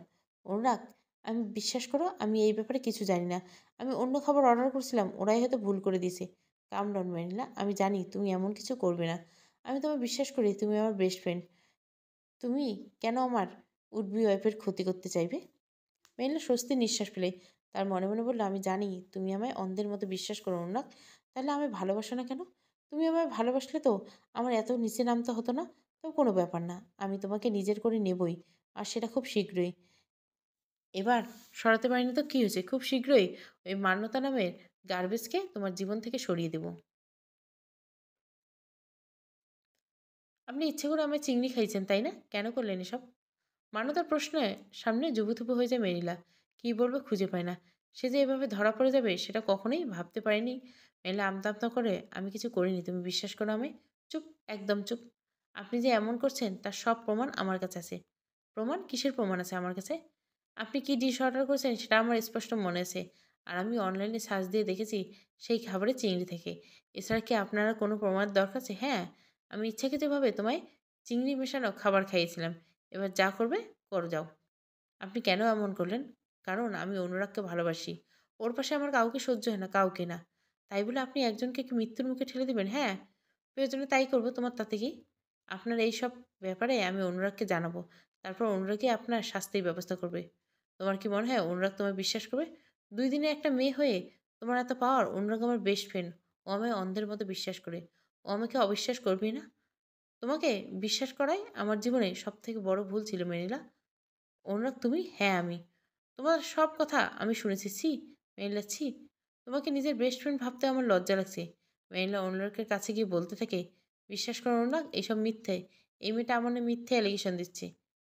অনুরাগ, আমি বিশ্বাস করো, আমি এই ব্যাপারে কিছু জানি না। আমি অন্য খাবার অর্ডার করছিলাম, ওরাই হয়তো ভুল করে দিয়েছে। কাম ডাউন ম্যানিলা, আমি জানি তুমি এমন কিছু করবে না। আমি তোমায় বিশ্বাস করি, তুমি আমার বেস্ট ফ্রেন্ড। তুমি কেন আমার উডবি ওয়াইফের ক্ষতি করতে চাইবে? মেয়েলা স্বস্তির নিঃশ্বাস ফেলে। তার মনে মনে বলল, আমি জানি তুমি আমায় অন্ধের মতো বিশ্বাস করো না, তাহলে আমায় ভালোবাসো না কেন? তুমি আমায় ভালোবাসলে তো আমার এত নিচে নামতে হতো না। তো কোনো ব্যাপার না, আমি তোমাকে নিজের করে নেবই, আর সেটা খুব শীঘ্রই। এবার সরাতে পারিনি তো কী হয়েছে, খুব শীঘ্রই ওই মান্যতা নামের গার্বেজকে তোমার জীবন থেকে সরিয়ে দেব। আপনি ইচ্ছে করে আমায় চিংড়ি খাইয়েছেন, তাই না? কেন করলেন এসব? মান্যতার প্রশ্নে সামনে জুবুথুবু হয়ে যায় মেরিলা। কী বলবে খুঁজে পায় না। সে যে এভাবে ধরা পড়ে যাবে সেটা কখনোই ভাবতে পারেনি। মেরিলা আমতা আমতা করে, আমি কিছু করিনি, তুমি বিশ্বাস করো আমায়? চুপ, একদম চুপ। আপনি যে এমন করছেন তার সব প্রমাণ আমার কাছে আছে। প্রমাণ? কিসের প্রমাণ আছে আমার কাছে? আপনি কি ডিশ অর্ডার করেছেন সেটা আমার স্পষ্ট মনে আছে। আর আমি অনলাইনে সার্চ দিয়ে দেখেছি সেই খাবারে চিংড়ি থাকে। এছাড়া কি আপনারা কোনো প্রমাণের দরকার আছে? হ্যাঁ, আমি ইচ্ছাকৃতভাবে তোমায় চিংড়ি মেশানো খাবার খাইয়েছিলাম। এবার যা করবে করো যাও। আপনি কেন এমন করলেন? কারণ আমি অনুরাগকে ভালোবাসি। ওর পাশে আমার কাউকে সহ্য হয় না, কাউকে না। তাই বলে আপনি একজনকে কি মৃত্যুর মুখে ঠেলে দিবেন? হ্যাঁ, প্রয়োজনে তাই করব, তোমার তাতে কি? আপনার এইসব ব্যাপারে আমি অনুরাগকে জানাবো। তারপর অনুরাগই আপনার শাস্তির ব্যবস্থা করবে। তোমার কি মনে হয় অনুরাগ তোমায় বিশ্বাস করবে? ২ দিনের একটা মেয়ে হয়ে তোমার এত পাওয়ার! অনুরাগ আমার বেস্ট ফ্রেন্ড। ও আমায় অন্ধের মতো বিশ্বাস করে। ও আমাকে অবিশ্বাস করবেই না? তোমাকে বিশ্বাস করাই আমার জীবনে সবথেকে বড় ভুল ছিল মেরিলা। অনুরাগ তুমি? হ্যাঁ, আমি। তোমার সব কথা আমি শুনেছি। ছি! মেরিলা, ছি! তোমাকে নিজের বেস্ট ফ্রেন্ড ভাবতে আমার লজ্জা লাগছে। মেরিলা অনুরাগের কাছে গিয়ে বলতে থাকে, বিশ্বাস করো অনুরাগ, এসব মিথ্যে। এই মেয়েটা আমার নামে মিথ্যে অ্যালিগেশন দিচ্ছে।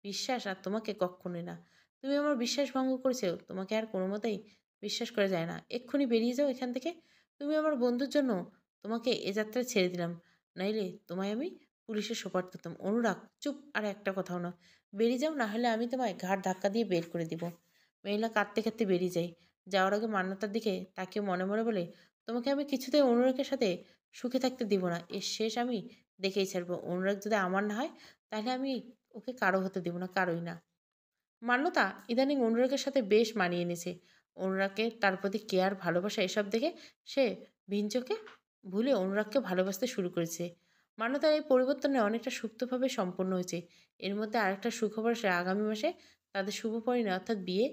বিশ্বাস? আর তোমাকে কক্ষণই না। তুমি আমার বিশ্বাস ভঙ্গ করেছো। তোমাকে আর কোনো মতেই বিশ্বাস করা যায় না। এক্ষুনি বেরিয়ে যাও এখান থেকে। তুমি আমার বন্ধুর জন্য তোমাকে এ যাত্রায় ছেড়ে দিলাম। নাইলে তোমায় আমি পুলিশে সোপর্দ করতাম। অনুরাগ, চুপ! আর একটা কথাও না। বেরিয়ে যাও, না হলে আমি তোমায় ঘাড় ধাক্কা দিয়ে বের করে দিব। মেঘলা কাঁদতে কাঁদতে বেরিয়ে যায়। যাওয়ার আগে মান্যতার দিকে তাকিয়ে মনে মনে বলে, তোমাকে আমি কিছুতেই অনুরাগের সাথে সুখে থাকতে দিব না। এর শেষ আমি দেখেই ছাড়বো। অনুরাগ যদি আমার না হয় তাহলে আমি ওকে কারো হতে দিব না, কারোই না। মান্যতা ইদানিং অনুরাগের সাথে বেশ মানিয়ে নিয়েছে। অনুরাগের তার প্রতি কেয়ার, ভালোবাসা এসব দেখে সে ভিঞ্চকে ভুলে অনুরাগকে ভালোবাসতে শুরু করেছে। মান্যতার এই পরিবর্তনে অনেকটা সুপ্তভাবে সম্পন্ন হয়েছে। এর মধ্যে আরেকটা সুখবর আসে, আগামী মাসে তাদের শুভ পরিণয় অর্থাৎ বিয়ে।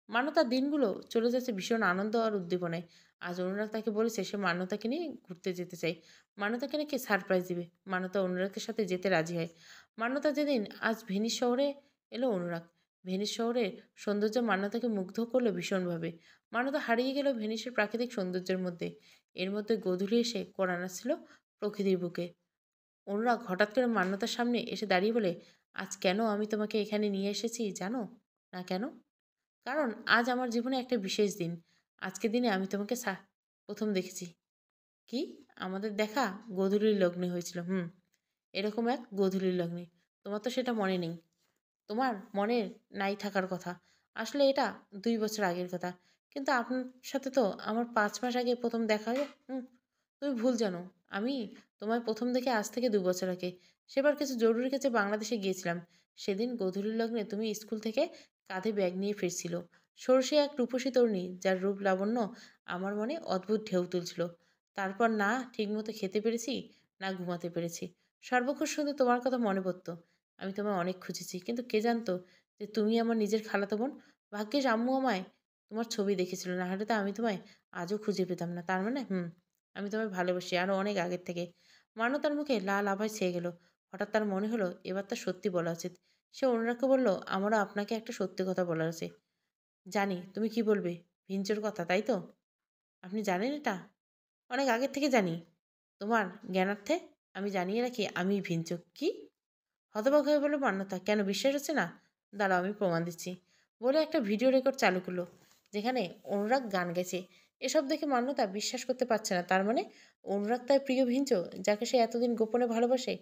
মান্যতার দিনগুলো চলে যাচ্ছে ভীষণ আনন্দ আর উদ্দীপনায়। আজ অনুরাগ তাকে বলেছে সে মান্যতাকে নিয়ে ঘুরতে যেতে চায়। মান্যতাকে নাকি সারপ্রাইজ দিবে। মান্যতা অনুরাগের সাথে যেতে রাজি হয়। মান্যতা যেদিন আজ ভেনিস শহরে এলো অনুরাগ। ভেনিস শহরের সৌন্দর্য মান্যতাকে মুগ্ধ করলো ভীষণভাবে। মান্যতা হারিয়ে গেল ভেনিসের প্রাকৃতিক সৌন্দর্যের মধ্যে। এর মধ্যে গোধূলি এসে কড়া নাড়ছিল প্রকৃতির বুকে। অনুরাগ হঠাৎ করে মান্যতার সামনে এসে দাঁড়িয়ে বলে, আজ কেন আমি তোমাকে এখানে নিয়ে এসেছি জানো? না কেন? কারণ আজ আমার জীবনে একটা বিশেষ দিন। আজকের দিনে আমি তোমাকে ১ম দেখেছি। কি? আমাদের দেখা গোধূলির লগ্নে হয়েছিল। হুম, এরকম এক গোধূলির লগ্নে। তোমার তো সেটা মনে নেই। তোমার মনে নাই থাকার কথা। আসলে এটা ২ বছর আগের কথা। কিন্তু আপনার সাথে তো আমার ৫ মাস আগে ১ম দেখা হয়। তুমি ভুল জানো। আমি তোমায় ১ম দেখি আজ থেকে ২ বছর আগে। সেবার কিছু জরুরি কাজে বাংলাদেশে গিয়েছিলাম। সেদিন গোধূলির লগ্নে তুমি স্কুল থেকে কাঁধে ব্যাগ নিয়ে ফিরছিল। সরষে এক রূপসী তরুণী যার রূপ লাবণ্য আমার মনে অদ্ভুত ঢেউ তুলছিল। তারপর না ঠিকমতো খেতে পেরেছি, না ঘুমাতে পেরেছি। সর্বক্ষণ শুধু তোমার কথা মনে পড়ত। আমি তোমায় অনেক খুঁজেছি। কিন্তু কে জানতো যে তুমি আমার নিজের খালাতো বোন? ভাগ্যিস আম্মু আমায় তোমার ছবি দেখেছিল। না হলে তো আমি তোমায় আজও খুঁজে পেতাম না। তার মানে আমি তোমায় ভালোবাসি আরও অনেক আগের থেকে। মান্যতার মুখে লাল আভায় ছেয়ে গেল। হঠাৎ তার মনে হলো এবার তার সত্যি বলা উচিত। সে অনুরাগকে বলল, আমারও আপনাকে একটা সত্যি কথা বলার আছে। জানি তুমি কি বলবে। ভিঞ্চোর কথা, তাই তো? আপনি জানেন এটা? অনেক আগের থেকে জানি। তোমার জ্ঞানার্থে আমি জানিয়ে রাখি, আমিই ভিঞ্চো। কি? হতবাক হয়ে বলল মান্যতা, কেন বিশ্বাস হচ্ছে না? দাঁড়াও, আমি প্রমাণ দিচ্ছি। বলে একটা ভিডিও রেকর্ড চালু করলো যেখানে অনুরাগ গান গেছে। এসব দেখে মান্যতা বিশ্বাস করতে পারছে না। তার মানে অনুরাগ তার প্রিয় ভিঞ্চো, যাকে সে এতদিন গোপনে ভালোবাসে।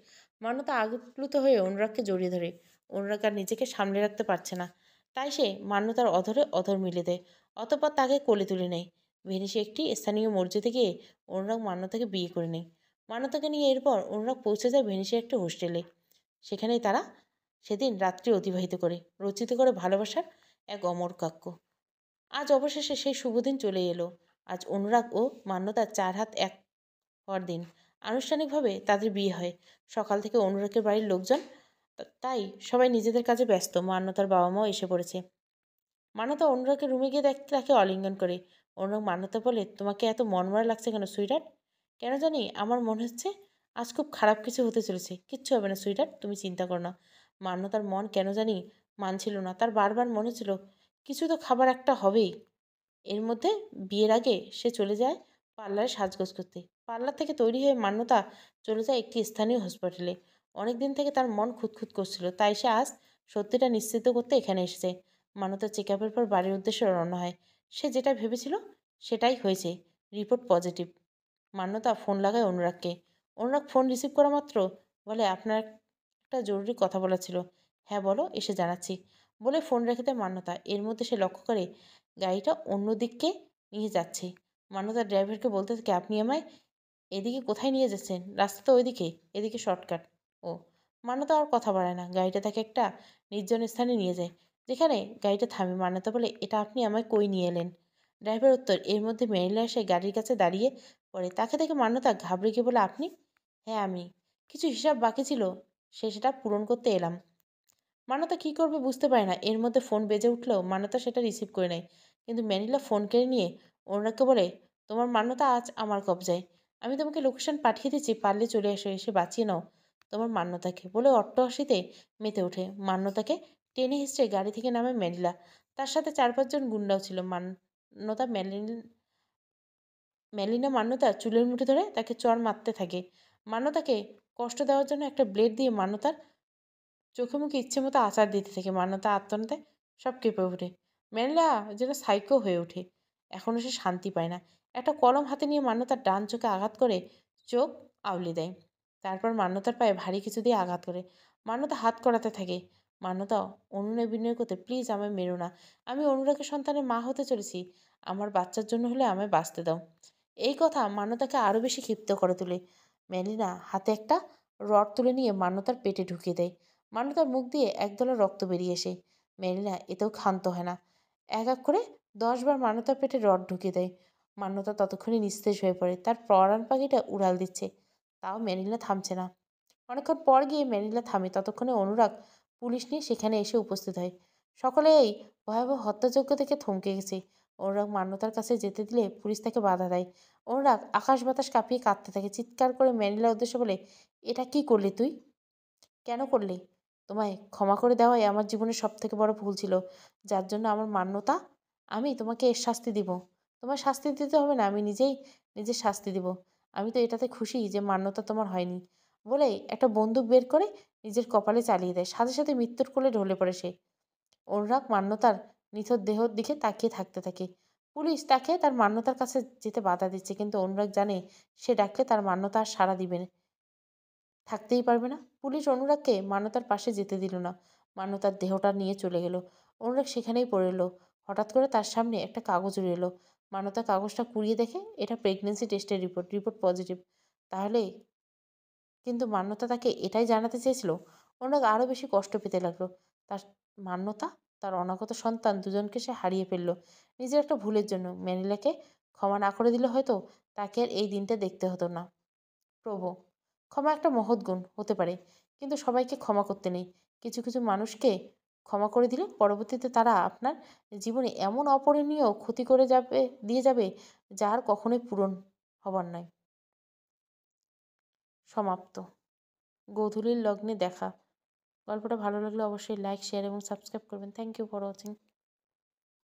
মান্যতা আপ্লুত হয়ে অনুরাগকে জড়িয়ে ধরে। অনুরাগ আর নিজেকে সামলে রাখতে পারছে না। তাই সে মান্যতার অধরে অধর মিলে দেয়। অতঃপর তাকে কোলে তুলে নেয়। ভেনিসে একটি স্থানীয় মসজিদে গিয়ে অনুরাগ মান্যতাকে বিয়ে করে নেয়। মান্যতাকে নিয়ে এরপর অনুরাগ পৌঁছে যায় ভেনিসের একটা হোস্টেলে। সেখানেই তারা সেদিন রাত্রি অতিবাহিত করে, রচিত করে ভালোবাসার এক অমর কাব্য। আজ অবশেষে সেই শুভদিন চলে এলো। আজ অনুরাগ ও মান্যতার ৪ হাত এক হওয়ার দিন। আনুষ্ঠানিকভাবে তাদের বিয়ে হয়। সকাল থেকে অনুরাগের বাড়ির লোকজন তাই সবাই নিজেদের কাজে ব্যস্ত। মান্যতার বাবা মাও এসে পড়েছে। মান্যতা অনুরাগের রুমে গিয়ে দেখতে তাকে আলিঙ্গন করে। অনুরাগ মান্যতা বলে, তোমাকে এত মনমরা লাগছে কেন সুইটার? কেন জানি আমার মনে হচ্ছে আজ খুব খারাপ কিছু হতে চলেছে। কিচ্ছু হবে না সুইটার, তুমি চিন্তা করো না। মান্যতার মন কেন জানি মানছিল না। তার বারবার মনে ছিল কিছু তো খাবার একটা হবেই। এর মধ্যে বিয়ের আগে সে চলে যায় পার্লারে সাজগোজ করতে। পার্লার থেকে তৈরি হয়ে মান্যতা চলে যায় একটি স্থানীয় হসপিটালে। অনেক দিন থেকে তার মন খুঁতখুত করছিল, তাই সে আজ সত্যিটা নিশ্চিত করতে এখানে এসেছে। মান্যতা চেক আপের পর বাড়ির উদ্দেশ্যে রওনা হয়। সে যেটা ভেবেছিল সেটাই হয়েছে, রিপোর্ট পজিটিভ। মান্যতা ফোন লাগায় অনুরাগকে। অনুরাগ ফোন রিসিভ করা মাত্র বলে, আপনার একটা জরুরি কথা বলা ছিল। হ্যাঁ বলো, এসে জানাচ্ছি বলে ফোন রেখে দেয় মান্যতা। এর মধ্যে সে লক্ষ্য করে গাড়িটা অন্য দিককে নিয়ে যাচ্ছে। মান্যতা ড্রাইভারকে বলতে থাকে, আপনি আমায় এদিকে কোথায় নিয়ে যাচ্ছেন? রাস্তা তো ওইদিকে, এদিকে শর্টকাট। ও। মান্যতা আর কথা বাড়ায় না, গাড়িটা তাকে একটা নির্জন স্থানে নিয়ে যায়, যেখানে গাড়িটা থামে। মান্যতা বলে, এটা আপনি আমায় কই নিয়ে এলেন? ড্রাইভার উত্তর, এর মধ্যে মেরিলা এসে গাড়ির কাছে দাঁড়িয়ে পড়ে। তাকে দেখে মান্যতা ঘাবড়ে গিয়ে বলে, আপনি? হ্যাঁ আমি। কিছু হিসাব বাকি ছিল, সেটা পূরণ করতে এলাম। মান্যতা কী করবে বুঝতে পারে না। এর মধ্যে ফোন বেজে উঠলেও মান্যতা সেটা রিসিভ করে নেয়। কিন্তু ম্যানিলা ফোন কেড়ে নিয়ে অনুরাগকে বলে, তোমার মান্যতা আজ আমার কবজায়। আমি তোমাকে লোকেশন পাঠিয়ে দিচ্ছি, পারলে চলে এসো, এসে বাঁচিয়ে নাও তোমার মান্যতাকে বলে অট্টহাসিতে মেতে ওঠে। মান্যতাকে টেনে হিঁচড়ে গাড়ি থেকে নামে ম্যানিলা। তার সাথে 4-5 জন গুন্ডাও ছিল। মান্যতা মেলিনা মান্যতা চুলের মুঠি ধরে তাকে চড় মারতে থাকে। মান্যতাকে কষ্ট দেওয়ার জন্য একটা ব্লেড দিয়ে মান্যতার চোখে মুখে ইচ্ছে মতো আচার দিতে থাকে। মান্যতা আত্মনাতে সব কেঁপে ওঠে। মেরিলা যেন সাইকো হয়ে ওঠে। এখনও সে শান্তি পায় না। একটা কলম হাতে নিয়ে মান্যতার ডান চোখে আঘাত করে চোখ আউলে দেয়। তারপর মান্যতার পায়ে ভারী কিছু দিয়ে আঘাত করে। মান্যতা হাত করাতে থাকে। মান্যতা অনুনয় বিনয় করতে, প্লিজ আমায় মেরো না, আমি অনুরাগের সন্তানের মা হতে চলেছি, আমার বাচ্চার জন্য হলে আমায় বাঁচতে দাও। এই কথা মান্যতাকে আরও বেশি ক্ষিপ্ত করে তোলে। মেলিনা হাতে একটা রড তুলে নিয়ে মান্যতার পেটে ঢুকিয়ে দেয়। মান্যতার মুখ দিয়ে একদলা রক্ত বেরিয়ে আসে। মেরিনা এতেও ক্ষান্ত হয় না। এক এক করে 10 বার মান্যতার পেটে রড ঢুকিয়ে দেয়। মান্যতা ততক্ষণে নিস্তেজ হয়ে পড়ে, তার পরাণ পাখিটা উড়াল দিচ্ছে। তাও মেরিনা থামছে না। অনেকক্ষণ পর গিয়ে মেরিনা থামে। ততক্ষণে অনুরাগ পুলিশ নিয়ে সেখানে এসে উপস্থিত হয়। সকলে এই ভয়াবহ হত্যাযজ্ঞ থেকে থমকে গেছে। অনুরাগ মান্যতার কাছে যেতে দিলে পুলিশ তাকে বাধা দেয়। অনুরাগ আকাশ বাতাস কাঁপিয়ে কাঁদতে থাকে, চিৎকার করে মেরিলার উদ্দেশ্যে বলে, এটা কি করলি তুই? কেন করলি? তোমায় ক্ষমা করে দেওয়াই আমার জীবনের সবথেকে বড় ভুল ছিল, যার জন্য আমার মান্যতা। আমি তোমাকে এর শাস্তি দিব। তোমার শাস্তি দিতে হবে না, আমি নিজেই নিজের শাস্তি দিব। আমি তো এটাতে খুশি যে মান্যতা তোমার হয়নি। বলেই একটা বন্দুক বের করে নিজের কপালে চালিয়ে দেয়। সাথে সাথে মৃত্যুর কোলে ঢলে পড়ে সে। অনুরাগ মান্যতার নিথর দেহর দিকে তাকিয়ে থাকতে থাকে। পুলিশ তাকে তার মান্যতার কাছে যেতে বাধা দিচ্ছে, কিন্তু অনুরাগ জানে সে ডাকলে তার মান্যতা আর সাড়া দিবে না, থাকতেই পারবে না। পুলিশ অনুরাগকে মান্যতার পাশে যেতে দিল না। মান্যতার দেহটা নিয়ে চলে গেল। অনুরাগ সেখানেই পড়ে এলো। হঠাৎ করে তার সামনে একটা কাগজ উড়ে এলো। মান্যতা কাগজটা কুড়িয়ে দেখে এটা প্রেগনেন্সি টেস্টের রিপোর্ট, রিপোর্ট পজিটিভ। তাহলে কিন্তু মান্যতা তাকে এটাই জানাতে চেয়েছিল। অনুরাগ আরও বেশি কষ্ট পেতে লাগলো। তার মান্যতা, তার অনাগত সন্তান দুজনকে সে হারিয়ে ফেলল নিজের একটা ভুলের জন্য। ম্যানিলাকে ক্ষমা না করে দিলে হয়তো তাকে আর এই দিনটা দেখতে হতো না। প্রভু, ক্ষমা একটা মহৎ গুণ হতে পারে, কিন্তু সবাইকে ক্ষমা করতে নেই। কিছু কিছু মানুষকে ক্ষমা করে দিলে পরবর্তীতে তারা আপনার জীবনে এমন অপূরণীয় ক্ষতি করে দিয়ে যাবে, যা আর কখনোই পূরণ হবার নয়। সমাপ্ত। গোধূলির লগ্নে দেখা। গল্পটা ভালো লাগলে অবশ্যই লাইক, শেয়ার এবং সাবস্ক্রাইব করবেন। Thank you for watching.